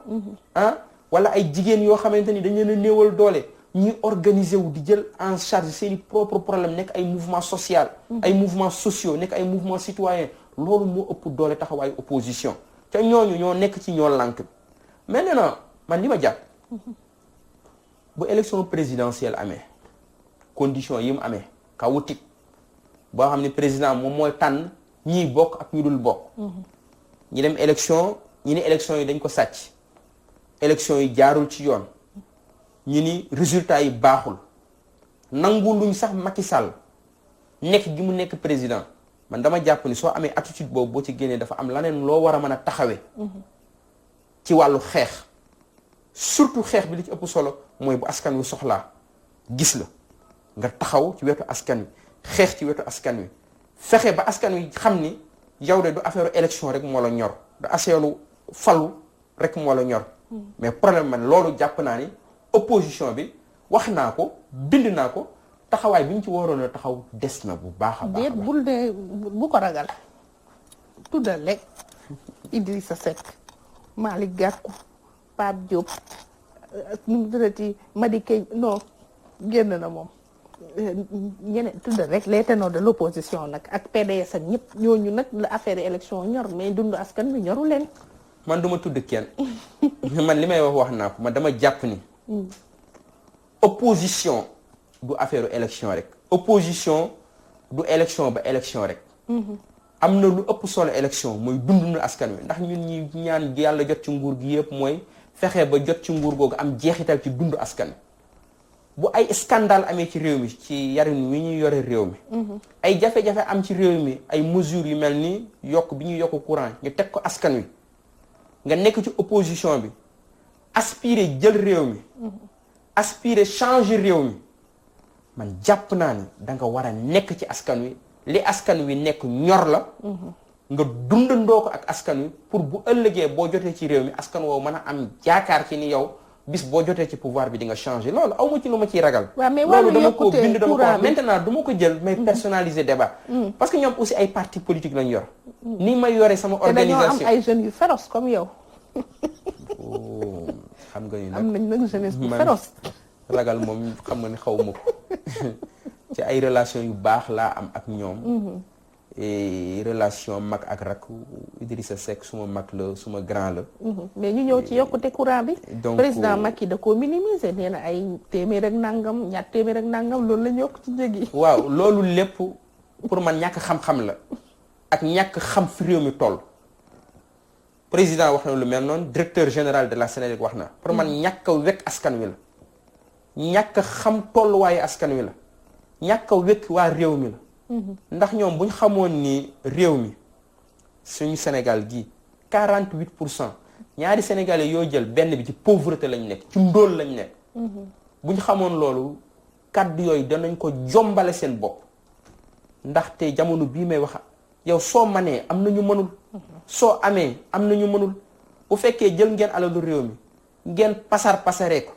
ah wala ay jigéen yoo xamante ni dañ leen a néewal doole ñuy organiser wu di jël en charge seeni propre problème nekk ay mouvement social ay mouvement sociaux nekk ay mouvement citoyen loolu moo ëpp doole taxawaayu opposition te ñooñu ñoo nekk ci ñoo lànk maintenant man li ma jàpp bu élection présidentielle amee condition yi mu amee chaotique boo xam ne président moom mooy tànn ñiy bokk ak ñu dul bokk ñi dem élection ñi ni élection yi dañ ko sàcc élection yi jaarul ci yoon ñi ni résultat yi baaxul nangu luñ sax Macky Sall nekk gi mu nekk président man dama jàpp ni soo amee attitude boobu boo ci génnee dafa am laneen loo war a mën a taxawee ci wàllu xeex surtout xeex bi li ci ëpp solo mooy bu askan wi soxlaa gis la nga taxaw ci wetu askan wi xeex ci wetu askan wi fexe ba askan wi xam ni yow de du affaire élection rek moo la ñor du affaire falu rek moo la ñor mais problème man loolu jàpp naa ni opposition bi wax naa ko bind naa ko taxawaay bi ñu ci waroon a taxaw des na bu baax a baax. déet bul de bu ko ragal tuddal rek Idrissa Seck Malick Gakou Pape Diop nu mu tuddati Madické non génn na moom ñeneen tuddal rek les ténors de l'opposition nag ak PDS ak ñëpp ñooñu nag la affaire élection ñor mais dund askan bi ñoru leen. man duma tudd kenn man li may wax naa ko man dama jàpp ni opposition du affaire élection rek opposition du élection ba élection rek am na lu ëpp solo élection mooy dund na askan wi ndax ñun ñi ñaan yàlla jot ci nguur gi yëpp mooy fexe ba jot ci nguur googu am jeexital ci dund askan wi bu ay scandale amee ci réew mi ci yarin wi ñuy yore réew mi ay jafe-jafe am ci réew mi ay mesures yu mel ni yokk bi ñuy yokk courant ñu teg ko askan wi nga nekk ci opposition bi aspirer jël réew mi aspirer changer réew mi man jàpp naa ni da nga war a nekk ci askan wi li askan wi nekk ñor la nga dundandoo ko ak askan wi pour bu ëllëgee boo jotee ci réew mi askan woowu mën a am jaakaar ci ni yow bis boo jotee ci pouvoir bi di nga changer loolu aw ma ci lu ma ciy ragal waaw mais loolu wàllu dama ko yokkute bind dama ko courant wax bi maintenant du ma ko jël may personnaliser débat parce que ñoom aussi ay parti politique lañ yor ni may yore sama te dañoo am organisation ay jeunes yu féroce comme yow Oh, xam nga ni nag am nañ nag jeunesse bu man- féroce ragal moom xam nga ni xaw ma ko ci ay relation yu baax laa am ak ñoom et relation mag ak rak Idrissa Seck suma mag la suma grand la mais ñu ñëw ci yokkute courant bi donc président Macky da koo minimiser nee na ay téeméer ak nangam ñaar téeméer ak nangam loolu la ñu yokk ci njëg yi waaw loolu lépp pour man ñàkk xam-xam la ak ñàkk xam fi réew mi toll président wax na lu mel noonu directeur général de la Sénélec wax na pour man ñàkk a wekk askan wi la ñàkk a xam tolluwaayu askan wi la ñàkk a wekk waa réew mi la ndax ñoom bu ñu xamoon ni réew mi suñu Sénégal gii 48% ñaari sénégalais yoo jël benn bi ci pauvreté lañ nekk ci ndóol lañ nekk bu ñu xamoon loolu kàddu yooyu danañ ko jombale seen bopp ndaxte jamono bii may wax yow soo manee am na ñu mënul soo amee am na ñu mënul bu fekkee jël ngeen alalu réew mi ngeen pasaree ko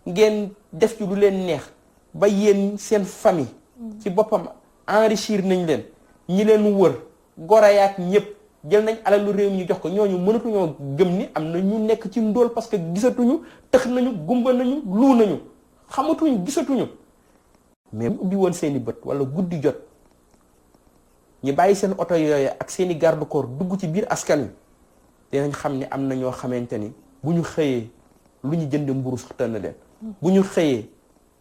ngeen def ci lu leen neex ba yéen seen famille ci boppam enrichir nañ leen ñi leen wër gorayaak ñëpp jël nañ alalu réew mi ñu jox ko ñooñu mënatuñoo gëm ni am na ñu nekk ci ndóol parce que gisatuñu tëx nañu gumba nañu luu nañu xamatuñu gisatuñu mais bu ubbi woon seeni bët wala guddi jot ñu bàyyi seen oto yooyu ak seeni garde corps dugg ci biir askan wi dinañ xam ne am na ñoo xamante ni bu ñu xëyee lu ñu jënd mburu sax tënn leen bu ñu xëyee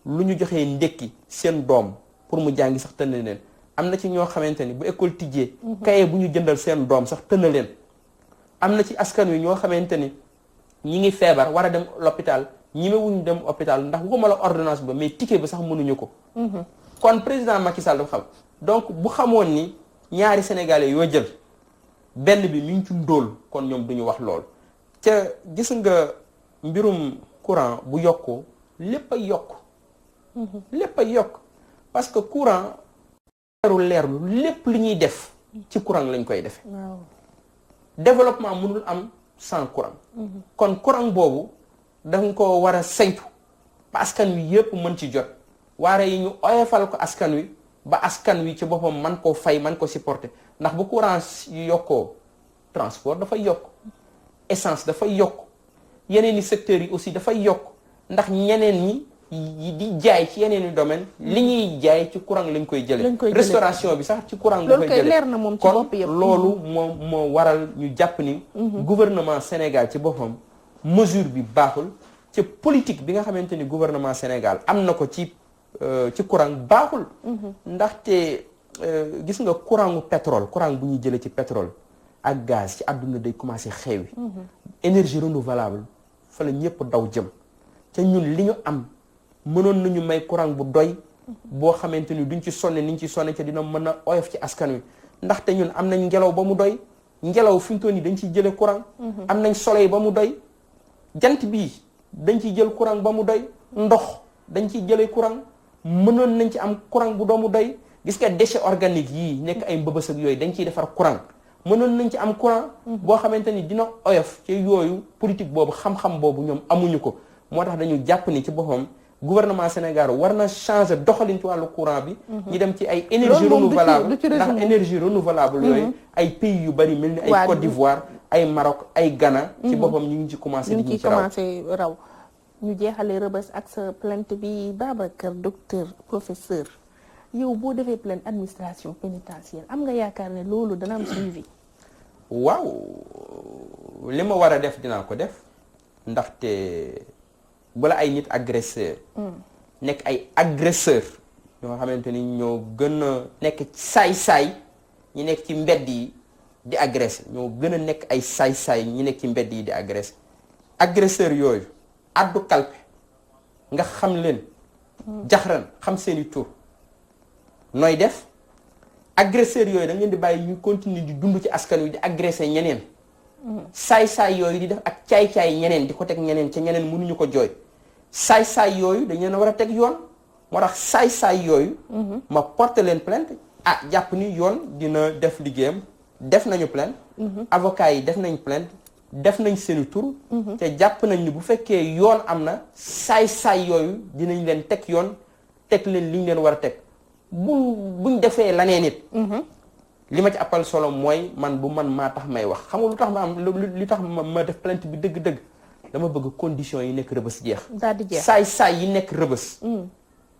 lu ñu joxee ndékki seen doom pour mu jàngi sax tënn leen am na ci ñoo xamante ni bu école tijjee kaye bu ñu jëndal seen doom sax tënn leen am na ci askan wi ñoo xamante ni ñi ngi feebar war a dem l'hôpital ñimewuñu dem hôpital ndax waxuma la ordonnance ba mais ticket ba sax mënuñu ko kon président Macky Sall dafa xam donc bu xamoon ni ñaari sénégalais yoo jël benn bi mi ngi ci ndóol kon ñoom duñu wax lool ca gis nga mbirum courant bu yokkoo lépp ay yokk lépp ay yokk parce que courant leerlu lépp li ñuy def ci courant lañ koy defe développement mënul am sans courant kon courant boobu dañ ko war a saytu ba askan wi yépp mën ci jot waare yi ñu oyofal ko askan wi ba askan wi ci boppam man koo fay man ko supporter ndax bu courant yokkoo transport dafay yokk essence dafay yokk yeneen i secteurs yi aussi dafay yokk ndax ñeneen ñi di jaay ci yeneen i domaine li ñuy jaay ci courant lañ koy jëlee restauration bi sax ci courant nga koy jëlee leer na moom ci bopp yëpp kon loolu moo waral ñu jàpp ni gouvernement Sénégal ci boppam mesure bi baaxul ci politique bi nga xamante ni gouvernement Sénégal am na ko ci courant baaxul ndaxte gis nga courant pétrole courant bu ñuy jëlee ci pétrole ak gaz ci àdduna day commencé xeewi énergie renouvelable fa la ñëpp daw jëm te ñun li ñu am mënoon nañu may courant bu doy boo xamante ni duñ ci sonne niñ ci sonne ca dina mën a oyof ci askan wi ndaxte ñun am nañ ngelaw ba mu doy ngelaw fi mu toll nii dañ ciy jëlee courant am nañ soleil ba mu doy jant bii dañ ciy jël courant ba mu doy ndox dañ ciy jëlee courant mënoon nañ ci am courant bu doomu doy gis nga déchets organiques yii nekk ay mbëbës ak yooyu dañ ciy defar courant mënoon nañ ci am courant boo xamante ni dina oyof ci yooyu politique boobu xam-xam boobu ñoom amuñu ko moo tax dañu jàpp ni ci boppam gouvernement Sénégal war na changer doxalin ci wàllu courant bi ñu dem ci ay énergie renouvelable ndax énergie renouvelable yooyu ay pays yu bari mel ni ay Côte d'Ivoire ay Maroc ay Ghana ci boppam ñu ngi ci commencé ñu ngi ci commencé raw ñu jeexale Rebeuss ak sa plainte bi Babacar docteur professeur yow boo defee plainte administration pénitentiaire am nga yaakaar ne loolu dana am suivi waaw li ma war a def dinaa ko def ndaxte bala ay nit agresseur nekk ay agresseur ñoo xamante ni ñoo gën a nekk saay-saay ñi nekk ci mbedd yi di agressé ñoo gën a nekk ay saay-saay ñi nekk ci mbedd yi di agressé agresseur yooyu addu kalpe nga xam leen jaxran xam seeni tur nooy def agresseur yooyu da ngeen di bàyyi ñu continuer di dund ci askan wi di agressé ñeneen saay-saay yooyu di def ak caay-caay ñeneen di ko teg ñeneen ca ñeneen mënuñu ko jooy saay-saay yooyu dañ leen a war a teg yoon moo tax saay-saay yooyu ma porté leen plainte jàpp ni yoon dina def liggéeyam def nañu plainte avocat yi def nañ plainte def nañ seeni tur te jàpp nañ ni bu fekkee yoon am na saay-saay yooyu dinañ leen teg yoon teg leen li ñu leen war a teg buñ defee lanee nit li ma ci appal solo mooy man bu man maa tax may wax xam nga lu tax ma am li tax ma def plainte bi dëgg-dëgg dama bëgg conditions yi nekk Rebeuss jeex saay-saay yi nekk Rebeuss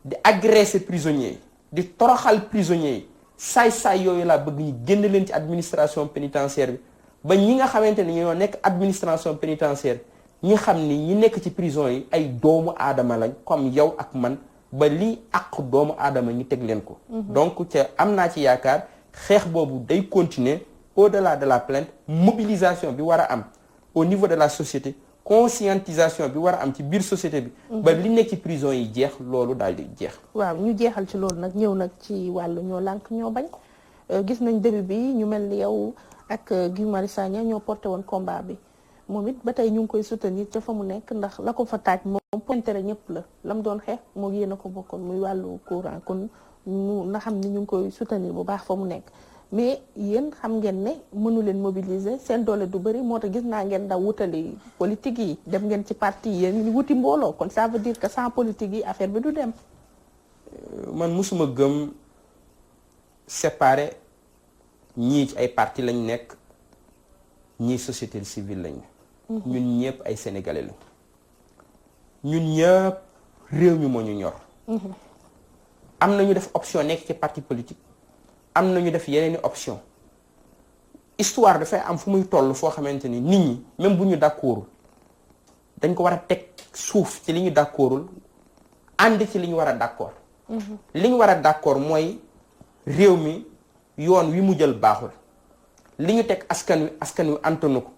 di agresser prisonniers yi di toroxal prisonniers yi saay-saay yooyu laa bëgg ñu génn leen ci administration pénitentiaire bi ba ñi nga xamante ni ñoo nekk administration pénitentiaire ñi xam ni ñi nekk ci prison yi ay doomu aadama lañ comme yow ak man ba lii ak doomu aadama ñu teg leen ko donc ca am naa ci yaakaar xeex boobu day continuer au-delà de la plainte mobilisation bi war a am au niveau de la société conscientisation bi war a am ci biir société bi ba li nekk ci prison yi jeex loolu daal di jeex waaw ñu jeexal ci loolu nag ñëw nag ci wàllu ñoo lànk ñoo bañ gis nañ début bi ñu mel ni yow ak Guy Marius Sagna ñoo porté woon combat bi moom it ba tey ñu ngi koy soutenir ca fa mu nekk ndax la ko fa taaj moom pour intérêt ñëpp la mu doon xeex moo yéen a ko bokkoon muy wàllu courant kon na xam ni ñu ngi koy soutenir bu baax fa mu nekk mais yéen xam ngeen ne mënu leen mobiliser seen doole du bëri moo tax gis naa ngeen daw wutali politique yi dem ngeen ci parti yi yéen wuti mbooloo kon ça veut dire que sans politique yi affaire bi du dem. man musuma gëm séparer ñii ci ay parti lañ nekk ñii société civile lañ ñun ñëpp ay sénégalais lañ ñun ñëpp réew mi moo ñu ñor. am na ñu def option nekk ci parti politique am na ñu def yeneeni option histoire dafay am fu muy toll foo xamante ni nit ñi même bu ñu d'accordul dañ ko war a teg suuf ci li ñu d'accordul ànd ci li ñu war a d'accord. li ñu war a d'accord mooy réew mi yoon wi mu jël baaxul li ñu teg askan wi antanu ko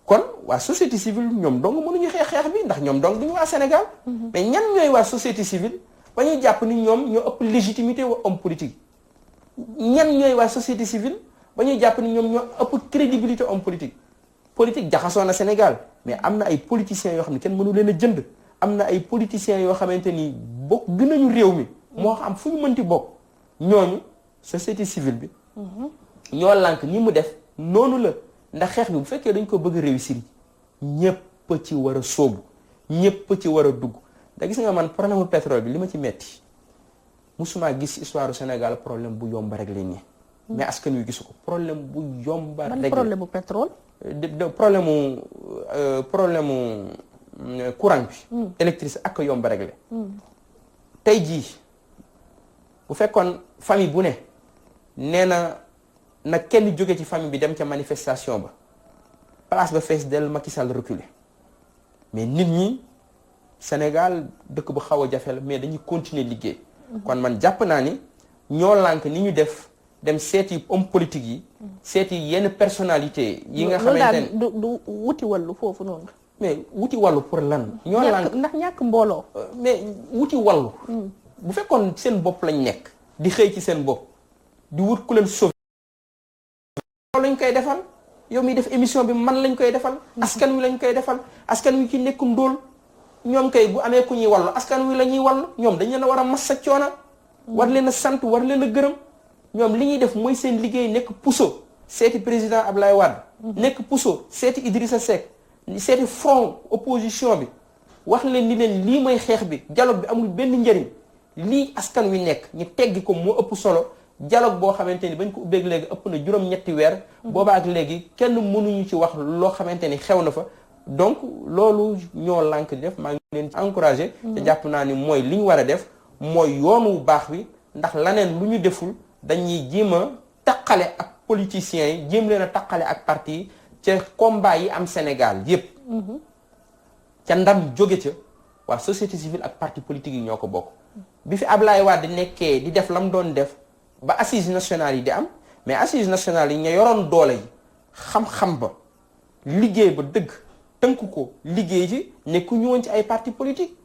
kon waa société civile ñoom dong mënuñu xeex bi ndax ñoom dong duñu waa Sénégal. mais ñan ñooy waa société civile ba ñuy jàpp ni ñoom ñoo ëpp légitimité wa homme politique. ñan ñooy waa société civile ba ñuy jàpp ni ñoom ñoo ëpp crédibilité homme politique. politique jaxasoo na Sénégal mais am na ay politiciens yoo xam ne kenn mënu leen a jënd am na ay politiciens yoo xamante ni bokk gënañu réew mi. moo xam fu ñu mënti bokk ñooñu société civile bi. ñoo lànk ni mu def noonu la ndax xeex bi bu fekkee dañ ko bëgg a réussir ñépp ci war a sóobu ñépp ci war a dugg da gis nga man problème pétrole bi li ma ci metti musuma gis histoire du Sénégal problème bu yomb réglé nii mais askan wi gisu ko problème bu yomba réglé. ban problème bu pétrole. problème mu courant bi. électricité ak yomba réglé. tey jii bu fekkoon famille bu ne nee na kenn jóge ci famille bi dem ca manifestation ba place ba fees del Macky Sall reculé mais nit ñi Sénégal dëkk bu xaw a jafe la mais dañuy continuer liggéey. kon man jàpp naa ni ñoo lànk ni ñu def dem seeti homme politique yi. seeti yenn personnalité yi nga xamante ne du wuti wàllu foofu noonu. mais wuti wàllu pour lan. ñoo lànk ndax ñàkk mbooloo. mais wuti wàllu. bu fekkoon seen bopp lañ nekk. di xëy ci seen bopp di wut ku leen sauver. yow lañ koy defal yow miy def émission bi man lañ koy defal. askan wi lañ koy defal askan wi ci nekk ndóol. ñoom kay bu amee ku ñuy wallu askan wi la ñuy wallu ñoom dañ leen a war a massa coona war leen a sant war leen a gërëm ñoom li ñuy def mooy seen liggéey nekk puso seeti président Ablaye Wade. nekk puso seeti Idrissa Seck seeti front opposition bi wax leen ni leen lii mooy xeex bi dialogue bi amul benn njëriñ lii askan wi nekk ñu teggi ko moo ëpp solo dialogue boo xamante ni bañ ko ubbeeg léegi ëpp na juróom-ñetti weer. booba ak léegi kenn mënuñu ci wax loo xamante ni xew na fa. donc loolu ñoo lànk di def maa ngi leen ci encouragé. te jàpp naa ni mooy li ñu war a def mooy yoon wu baax wi ndax laneen lu ñu deful dañuy jéem a taqale ak politiciens yi jéem leen a taqale ak parti yi ca combat yi am Sénégal yépp ca ndam jóge ca waa société civile ak parti politique yi ñoo ko bokk. bi fi Ablaye Wade nekkee di def la mu doon def ba assises nationales yi di am mais assises nationales yi ña yoroon doole yi xam-xam ba liggéey ba dëgg. tënk ko liggéey ji nekku ñu woon ci ay parti politique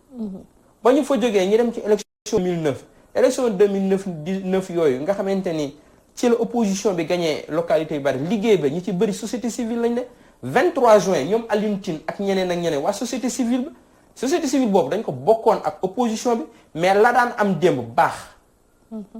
ba ñu fa jógee ñu dem ci élection 2009 élection 2009 yooyu nga xamante ni ci la opposition bi gagné localité yu bari liggéey ba ñi ci bëri société civile lañ ne 23 juin ñoom Alioune Tine ak ñeneen ak ñeneen waa société civile ba société civile boobu dañ ko bokkoon ak opposition bi mais la daan am démb baax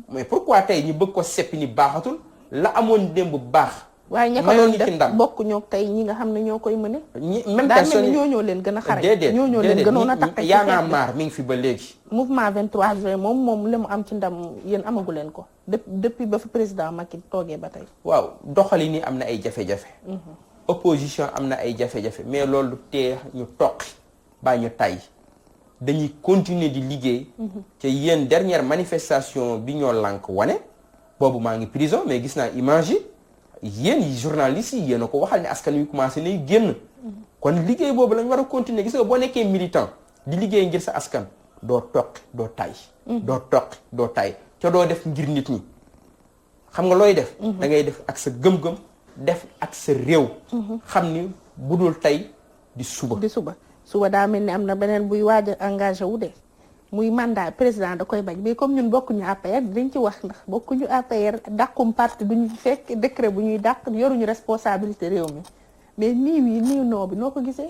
mais pourquoi tey ñu bëgg ko seppi ni baaxatul la amoon démb baax waaye ña ko doon def bokk ñoo tey ñi nga xam ne ñoo koy mëne même personne ñoo leen gën a xarañ déedéet ñoo leen gënoon a takk Y'en a marre mi ngi fi ba léegi mouvement 23 juin moom li mu am ci ndam yéen amagu leen ko depuis ba fi président Macky toogee ba tey waaw doxali ni am na ay jafe-jafe opposition am na ay jafe-jafe mais loolu tee ñu toqi baa ñu tay dañuy continuer di liggéey te yéen dernière manifestation bi ñoo lànk wane boobu maa ngi prison mais gis naa image yi yéen yi journalistes yi yéen a ko waxal ne askan wi commencé nay génn kon liggéey boobu lañ war a continuer gis nga boo nekkee militant di liggéey ngir sa askan doo toqi doo tay doo toqi doo tay ca doo def ngir nit ñi xam nga looy def da ngay def ak sa gëm-gëm def ak sa réew xam ni bu dul tey di suba daa mel ni am na beneen buy waaj a engagé wu de muy mandat président da koy bañ mais comme ñun bokkuñu APR dañ ci wax ndax bokkuñu APR dàqum parti duñu fekk décret bu ñuy dàq yoruñu responsabilité réew mi mais nii noo bi noo ko gisee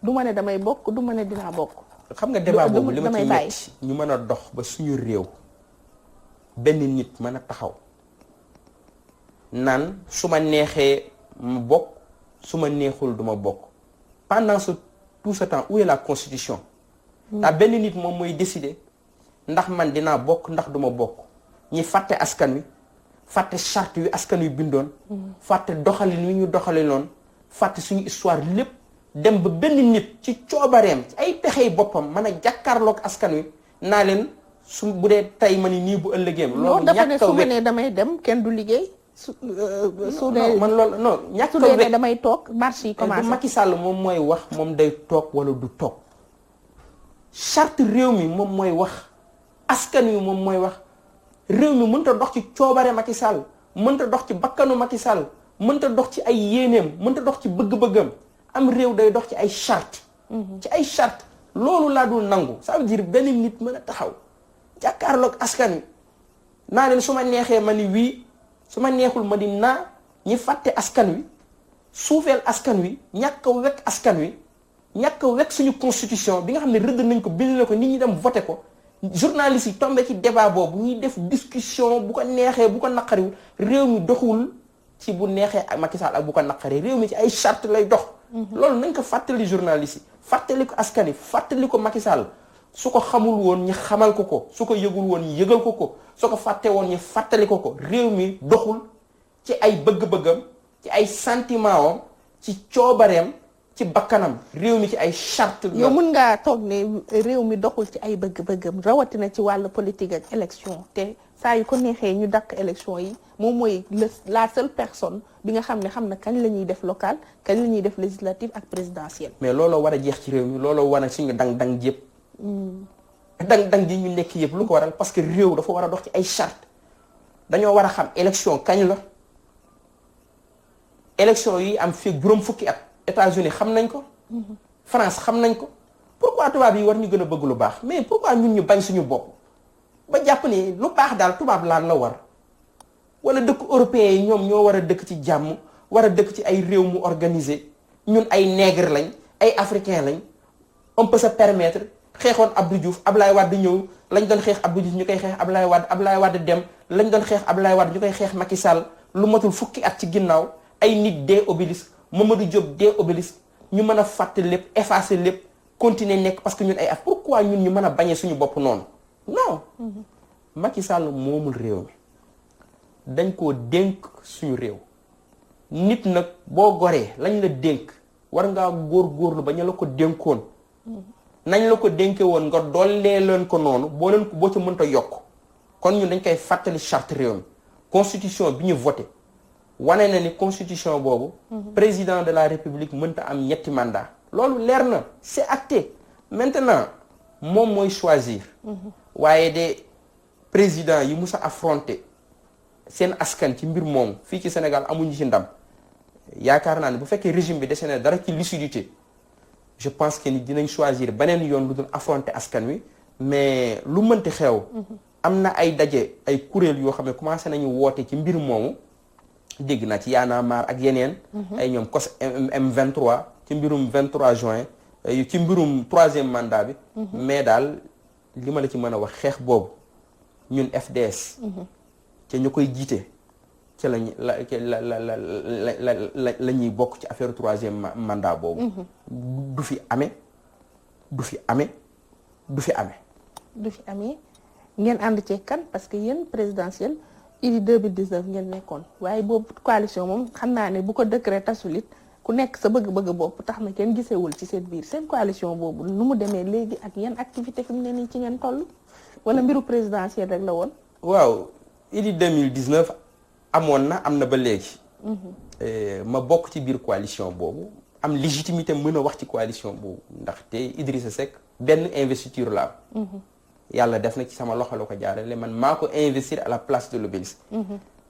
du ma ne damay bokk du ma ne dinaa bokk xam nga débat boobu li ma ci metti ñu mën a dox ba suñu réew benn nit mën a taxaw naan su ma neexee ma bokk su ma neexul du ma bokk pendant tout ce temps où est la constitution ndax benn nit moom mooy décider ndax man dinaa bokk ndax du ma bokk ñi fàtte askan wi fàtte charte yu askan wi bindoon fàtte doxalin wi ñu doxale noonu fàtte suñu histoire lépp dem ba benn nit ci coobareem ci ay pexey boppam mën a jàkkaarloog askan wi naa leen su bu dee tey ma ni nii bu ëllëgeem loolu dafa ne ñàkk a su ma wekk nee damay dem kenn du liggéey su non man loolu non ñàkk a dee ne wekk damay toog marché yi bu commencé Macky Sall moom mooy wax moom day toog wala du toog charte réew mi moom mooy wax askan wi moom mooy wax réew mi mënta dox ci coobare Macky Sall mënta dox ci bakkanu Macky Sall mënta dox ci ay yéeneem mënta dox ci bëgg-bëggam am réew day dox ci ay charte ci ay charte loolu laa dul nangu ça veut dire benn nit mën a taxaw jàkkaarloog askan wi naa leen su ma neexee ma ni wii su ma neexul ma di naa ñi fàtte askan wi suufeel askan wi ñàkk a wekk askan wi ñàkk a wekk suñu constitution bi nga xam ne rëdd nañ ko bind na ko nit ñi dem voté ko journalistes yi tombé ci débat boobu ñuy def discussion bu ko neexee bu ko naqariwul réew mi doxul ci bu neexee ak Macky Sall ak bu ko naqaree réew mi ci ay charte lay dox loolu nañ ko fàttali journalistes yi fàttali ko askan yi fàttali ko Macky Sall su ko xamul woon ñi xamal ko ko su ko yëgul woon ñi yëgal ko ko su ko fàtte woon ñi fàttali ko ko réew mi doxul ci ay bëgg-bëggam ci ay sentiment wam ci coobareem ci bakkanam réew mi ci ay charte yow mën ngaa toog ne réew mi doxul ci ay bëgg-bëggam rawatina ci wàllu politique ak élection te saa yu ko neexee ñu dakk élection yi moom mooy la seule personne bi nga xam ne xam na kañ la ñuy def local kañ la ñuy def législative ak présidentielle. mais looloo war a jeex ci réew mi looloo war a suñu dang-dang yëpp dang-dang ji ñu nekk yëpp lu ko waral parce que réew dafa war a dox ci ay charte dañoo war a xam élection kañ la élection yi am fii juróom fukki at États-Unis xam nañ ko France xam nañ ko pourquoi tubaab yi war ñu gën a bëgg lu baax mais pourquoi ñun ñu bañ suñu bopp ba jàpp ni lu baax daal tubaab laan la war wala dëkk européens yi ñoom ñoo war a dëkk ci jàmm war a dëkk ci ay réew mu organisé ñun ay nègre lañ ay africain lañ on peut se permettre xeexoon Abdou Diouf Ablaye Wade ñëw lañ doon xeex Abdou Diouf ñu koy xeex Ablaye Wade dem lañ doon xeex Ablaye Wade ñu koy xeex Macky Sall lu matul fukki at ci ginnaaw ay nit dee obélisque Mamadou Diop dee obélisque ñu mën a fàtte lépp effacer lépp continuer nekk parce que ñun ay af pourquoi ñun ñu mën a bañee suñu bopp noonu non Macky Sall moomul réew mi dañ koo dénk suñu réew nit nag boo goree lañ la dénk war ngaa góor-góorlu ba ñu la ko dénkoon nañ la ko dénke woon nga dollee leen ko noonu boo ca mënta yokk kon ñun dañ koy fàttali charte réew mi constitution bi ñu voté wane na ni constitution boobu président de la république mënta am ñetti mandat loolu leer na c'est acté maintenant moom mooy choisir waaye de président yi mus a affronté seen askan ci mbir moomu fii ci Sénégal amuñu ci ndam yaakaar naa ne bu fekkee régime bi dese na dara ci lucidité je pense que ni dinañ choisir beneen yoon lu dul affronter askan wi mais lu mënti xew am na ay daje ay kuréel yoo xam ne commencé nañu woote ci mbir moomu dégg naa ci Y'en a marre ak yeneen ay ñoom COS M23 ci mbirum 23 juin ci mbirum 3e mandat bi mais daal li ma la ci mën a wax xeex boobu ñun FDS ca ñu koy jiite ca la ñuy bokk ci affaire 3e mandat boobu du fi amee du fi amee du fi amee du fi amee ngeen ànd ci kan parce que yéen présidentielle idi 2019 ngeen nekkoon waaye boobu coalition moom xam naa ne bu ko décret tasul it ku nekk sa bëgg-bëgg bopp tax na kenn gisewul ci seen biir seen coalition boobu nu mu demee léegi ak yan activité fi mu ne nii ci ngeen toll wala mbiru présidentiel rek la woon. waaw idi 2019 amoon na am na ba léegi. ma bokk ci biir coalition boobu am légitimité mën a wax ci coalition boobu ndaxte Idrissa Seck benn investiture la am. yàlla def na ci sama loxo la ko jaarale man maa ko investir à la place de l'Obélisque.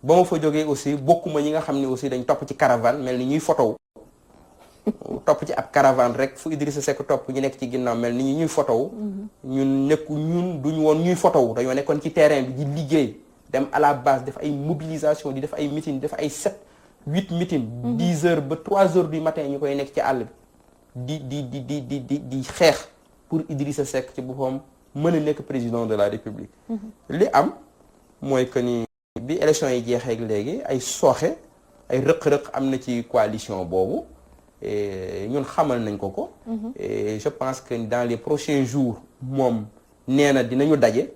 ba ma fa jógee aussi bokkuma ñi nga xam ne aussi dañ topp ci caravane mel ni ñuy photo topp ci ab caravane rek fu Idrissa Seck topp ñu nekk ci ginnaaw mel ni ñuy photo ñun duñ woon ñuy photo dañoo nekkoon ci terrain bi di liggéey dem à la base def ay mobilisation di def ay meeting def ay 7-8 meeting 10 heures ba 3 heures du matin ñu koy nekk ci àll bi di xeex pour Idrissa Seck ci boppam mën a nekk président de la République li am mooy que ni bi élection yi jeexee léegi ay sooxe ay rëq-rëq am na ci coalition boobu ñun xamal nañ ko. et je pense que dans les prochains jours moom nee na dinañu daje.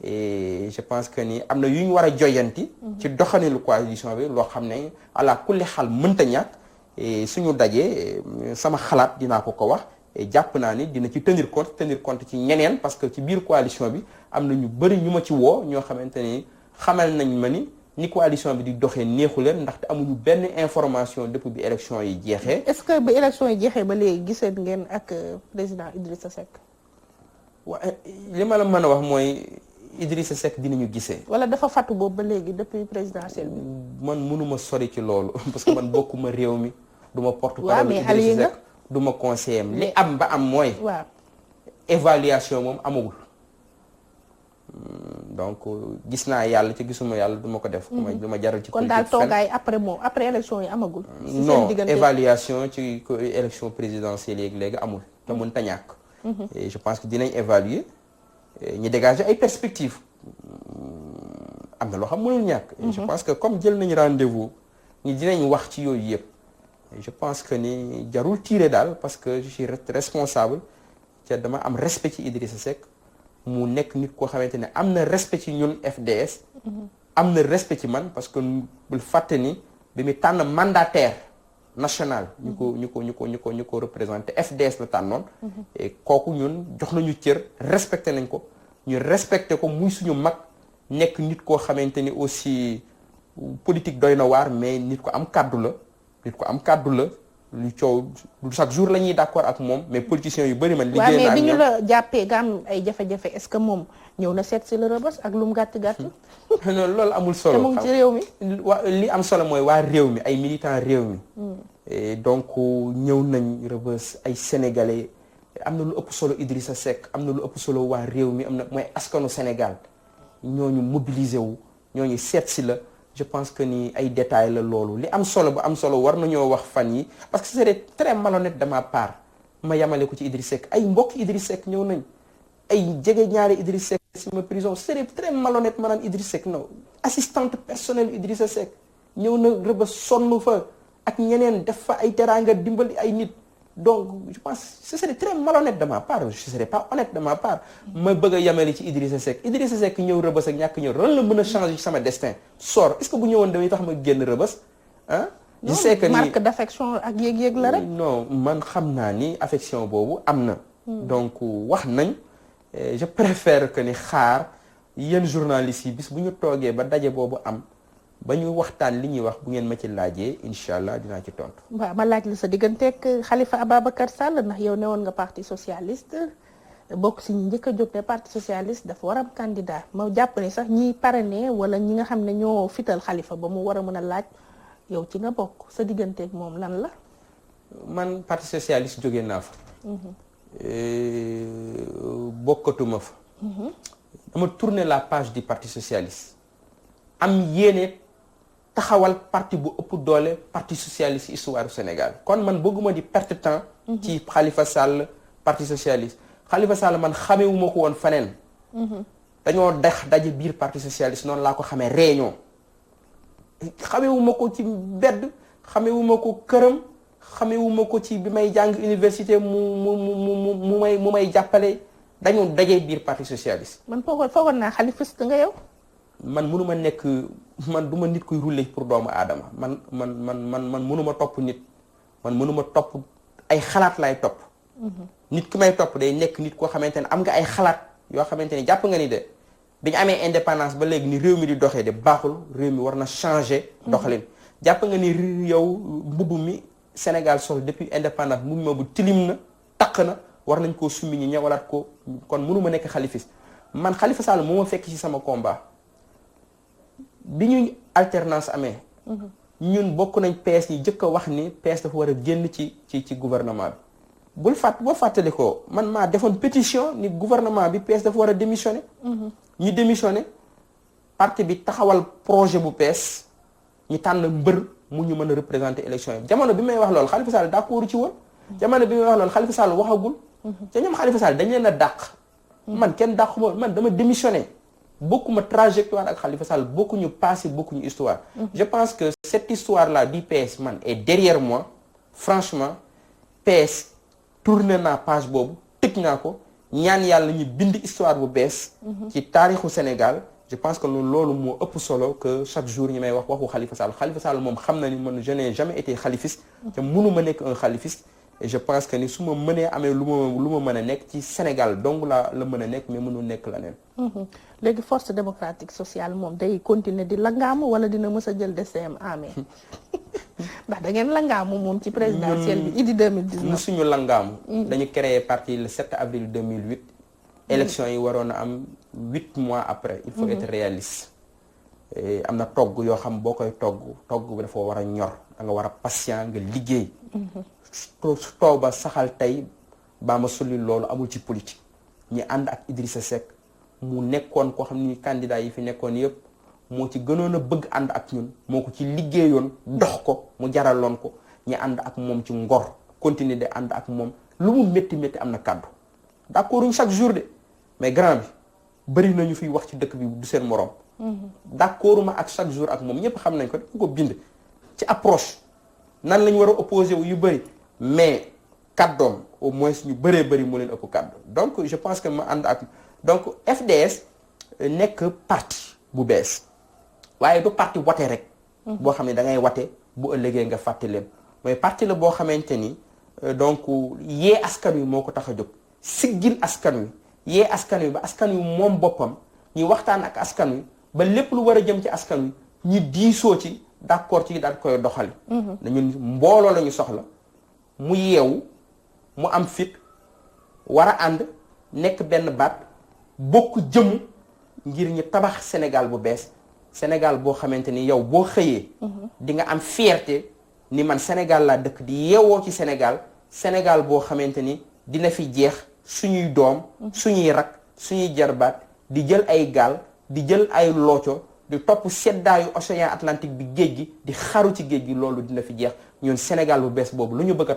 et je pense que ni am na yu ñu war a joyanti. ci doxalinu coalition bi loo xam ne ala kulli xal mënta ñàkk. et suñu dajee sama xalaat dinaa ko wax. et jàpp naa ni dina ci tenir compte ci ñeneen parce que ci biir coalition bi am na ñu bëri ñu ma ci woo ñoo xamante ni xamal nañ ma ni coalition bi di doxee neexu leen ndaxte amuñu benn information depuis bi élection yi jeexee. est-ce que ba élection yi jeexee ba léegi giseen ngeen ak président Idrissa Seck. li ma la mën a wax mooy Idrissa Seck dinañu gisee. wala dafa fàttu boobu ba léegi depuis présidentielle bi. man mënuma sori ci loolu parce que man bokkuma réew mi du ma porte-parole Idrissa Seck du ma conseiller am li am ba am mooy. waaw évaluation moom amagul. donc gis naa yàlla ci gisuma yàlla du ma ko def. du ma jaral ci kon daal toogaay après élection yi amagul. non évaluation ci élection présidentielle yeeg léegi amul te mënta ñàkk. et je pense que dinañ évaluer ñu dégager ay perspectives am na loo xam mënul ñàkk. et je pense que comme jël nañ rendez-vous ñu dinañ wax ci yooyu yëpp. je pense que ni jarul tirer daal parce que je suis responsable te dama am respect ci Idrissa Seck mu nekk nit koo xamante ne am na respect ci ñun FDS. am na respect ci man parce que bul fàtte ni bi mu tànn mandataire national. ñu ko représenté FDS la tànnoon. et kooku ñun jox nañu cër respecté nañ ko ñu respecté ko muy suñu mag nekk nit koo xamante ni aussi politique doy na waar mais nit ko am kàddu la. nit ko am kàddu la lu coow chaque jour la ñuy d'accord ak moom mais politiciens yu bëri man. liggéey naa ak ñoom mais bi ñu la jàppee nga am ay jafe-jafe est-ce que moom ñëw na seet si la Rebeuss ak lu mu gàtt gàtt. non loolu amul solo. te mu ngi ci réew mi. li am solo mooy waa réew mi ay militants réew mi. et donc ñëw nañ Rebeuss ay sénégalais am na lu ëpp solo Idrissa Seck am na lu ëpp solo waa réew mi am na mooy askanu Sénégal ñooñu mobiliser wu ñooñu seet si la. je pense que ni ay détails la loolu li am solo ba am solo war nañoo wax fan yi parce que c'est très malhonnête de ma part ma yamale ko ci Idriss Seck ay mbokk Idriss Seck ñëw nañ ay jege ñaari Idriss Seck si ma prison c'est très malhonnête maanaam Idriss Seck non assistante personnelle Idrissa Seck ñëw na Rebeuss sonn fa ak ñeneen def fa ay teraanga dimbali ay nit donc je pense ce serait très malhonnête de ma part je serais pas honnête de ma part ma bëgg a yamale ci Idrissa Seck ñëw Rebeuss ak ñàkk ñëw ren la mën a changer sama destin sort est-ce que bu ñëwoon damay tax ma génn Rebeuss ah je sais que ni marque d'affection ak yéeg-yéeg la rek non man xam naa ni affection boobu am na donc wax nañ je préfère que ni xaar yéen journalistes yi bis bu ñu toogee ba daje boobu am ba ñu waxtaan li ñuy wax bu ngeen ma ci laajee incha allah dinaa ci tontu. waaw ma laaj la sa digganteeg Khalifa Ababacar Sall ndax yow newoon nga parti socialiste bokk si ñi njëkk a jóg ne parti socialiste dafa war a am candidat ma jàpp ne sax ñiy parrainé wala ñi nga xam ne ñoo fital Khalifa ba mu war a mën a laaj yow ci nga bokk sa digganteeg moom lan la. man parti socialiste jógee naa fa. bokkatuma fa. dama tourner la page du parti socialiste. am yéene. taxawal parti bu ëpp doole parti socialiste histoire du Sénégal kon man bëgguma di perte temps ci Khalifa Sall parti socialiste Khalifa Sall man xamewuma ko woon faneen dañoo daje biir parti socialiste noonu laa ko xamee réunion xamewuma ko ci mbedd xamewuma ko këram xamewuma ko ci bi may jàng université mu may jàppale dañoo daje biir parti socialiste man foogoon naa xalifiste nga yow man mënuma nekk man du ma nit kuy rouler pour doomu aadama man mënuma topp nit man mënuma topp ay xalaat lay topp nit ki may topp day nekk nit koo xamante ne am nga ay xalaat yoo xamante ne jàpp nga ni de bi ñu amee indépendance ba léegi ni réew mi di doxee de baaxul réew mi war na changer doxalin jàpp nga ni yow mbubb mi Sénégal sol depuis indépendance mbubb ma bu tilim na taq na war nañ koo summi ñi ñëwalaat ko kon mënuma nekk xalifis man Khalifa Sall moo ma fekk ci sama combat bi ñuy alternance amee ñun bokk nañ PS yi jëkk a wax ni PS dafa war a génn ci gouvernement bi boo fàttali ko man maa defoon pétition ni gouvernement bi PS dafa war a démissionner ñu démissionner parti bi taxawal projet bu PS ñu tànn mbër mu ñu mën a représenter élection yi jamono bi may wax loolu Khalifa Sall d'accord ci woon jamono bi may wax loolu Khalifa Sall waxagul te ñoom Khalifa Sall dañ leen a dàq man kenn dàquma man dama démissionner bokkuma trajectoire ak Khalifa Sall bokkuñu passé bokkuñu histoire. Je pense que cette histoire là du PS man est derrière moi franchement PS tourné naa page boobu tëj naa ko ñaan yàlla ñu bind histoire bu bees. ci taarixu Sénégal. Je pense que loolu moo ëpp solo que chaque jour ñi may wax waxu Khalifa Sall Khalifa Sall moom xam na ni man je n'ai jamais été khalifiste. te mënu ma nekk un khalifiste. et je pense que ni su ma mënee amee lu ma mën a nekk ci Sénégal donc la mën a nekk mais mënul nekk la neen. léegi force démocratique sociale moom day continuer di langaamu wala dina mës a jël DCM amee ndax da ngeen langaamu moom ci présidentielle bi Idi 2019. musuñu langaamu. dañu créé parti le 7 avril 2008. élection yi waroon a am 8 mois après. il faut être réaliste. am na togg yoo xam boo koy togg bi dafa war a ñor da nga war a patient nga liggéey. toow ba saxal tey baa ma sulli loolu amul ci politique. ñi ànd ak Idrissa Seck mu nekkoon koo xam ni candidat yi fi nekkoon yëpp moo ci gënoon a bëgg ànd ak ñun moo ko ci liggéeyoon dox ko mu jaraloon ko ñi ànd ak moom ci ngor continuer de ànd ak moom lu mu métti métti am na kàddu d'accord chaque jour de mais grand bi bëri nañu fiy wax ci dëkk bi du seen morom. d'accord ma ak chaque jour ak moom ñëpp xam nañ ko dañ ko bind ci approche nan lañ war a opposé wu yu bëri mais kàddoom au moins ñu bëree bëri mu leen ëpp kàddu donc je pense que ma ànd ak donc FDS nekk parti bu bees waaye du parti wate rek. boo xam ne da ngay wate bu ëllëgee nga fàtte leen mooy parti la boo xamante ni donc yee askan wi moo ko tax a jóg siggil askan wi yee askan wi ba askan wi moom boppam ñuy waxtaan ak askan wi ba lépp lu war a jëm ci askan wi ñi diisoo ci d'accord ci daal koy doxali. ñun mbooloo la ñu soxla mu yeewu mu am fit war a ànd nekk benn baat bokk jëmu ngir ñu tabax Sénégal bu bees Sénégal boo xamante ni yow boo xëyee. di nga am fierté ni man Sénégal laa dëkk di yeewoo ci Sénégal boo xamante ni dina fi jeex suñuy doom. suñuy rak suñuy jarbaat di jël ay gaal di jël ay looco di topp seddaayu océan Atlantique bi géej gi di xaru ci géej gi loolu dina fi jeex ñun Sénégal bu bees boobu lu ñu bëgg a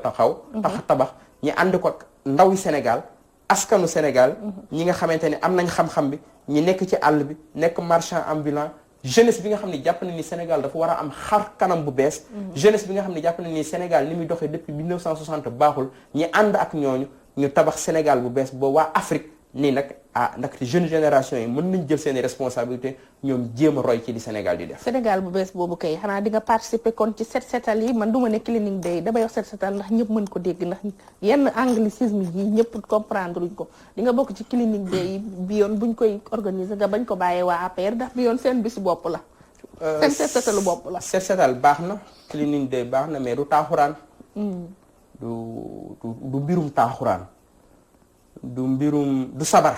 tabax ñu ànd ko ndawi Sénégal askanu Sénégal ñi nga xamante ne am nañ xam-xam bi ñi nekk ci àll bi nekk marchand ambulant jeunesse bi nga xam ne jàpp na ni Sénégal dafa war a am xar kanam bu bees jeunesse bi nga xam ne jàpp na ni Sénégal ni muy doxee depuis 1960 baaxul ñi ànd ak ñooñu ñu tabax Sénégal bu bees ba waa Afrique nii nag ndax jeune génération yi mën nañ jël seeni responsabilité ñoom jéem a roy ci di Sénégal di def. Sénégal bu bees boobu kay xanaa di nga participer kon ci set setal yi man du ma ne cleaning day damay wax set setal ndax ñëpp mën ko dégg ndax yenn anglicisme yi ñëpp comprendre luñ ko di nga bokk ci cleaning day bi yoon buñ koy organiser nga bañ ko bàyyee waa APR ndax bi yoon seen bisu bopp la. seen set setalu bopp la. set setal baax na cleaning day baax na mais du taaxuraan. du mbirum taaxuraan. du sabar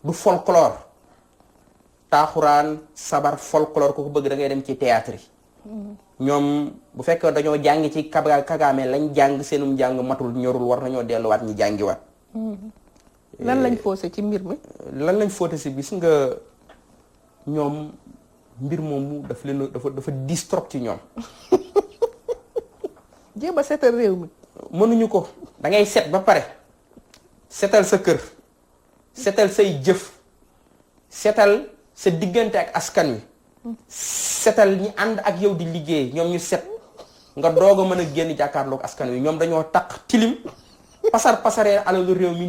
du folklore taaxuraan sabar folklore ku ko bëgg da ngay dem ci théâtre yi ñoom bu fekkee dañoo jàng ci kagaame lañ jàng seenum jàng matul ñorul war nañoo delluwaat ñi jàngiwaat lan lañ fóote ci mbir mi lan lañ fóote si gis nga ñoom mbir moomu dafa diis trop ci ñoom jéem a seetal réew mi mënuñu ko da ngay set ba pare setal sa kër setal say jëf setal sa diggante ak askan wi setal ñi ànd ak yow di liggéey ñoom ñu set nga doog a mën a génn jàkkaarloog askan wi ñoom dañoo taq tilim pasaree alalu réew mi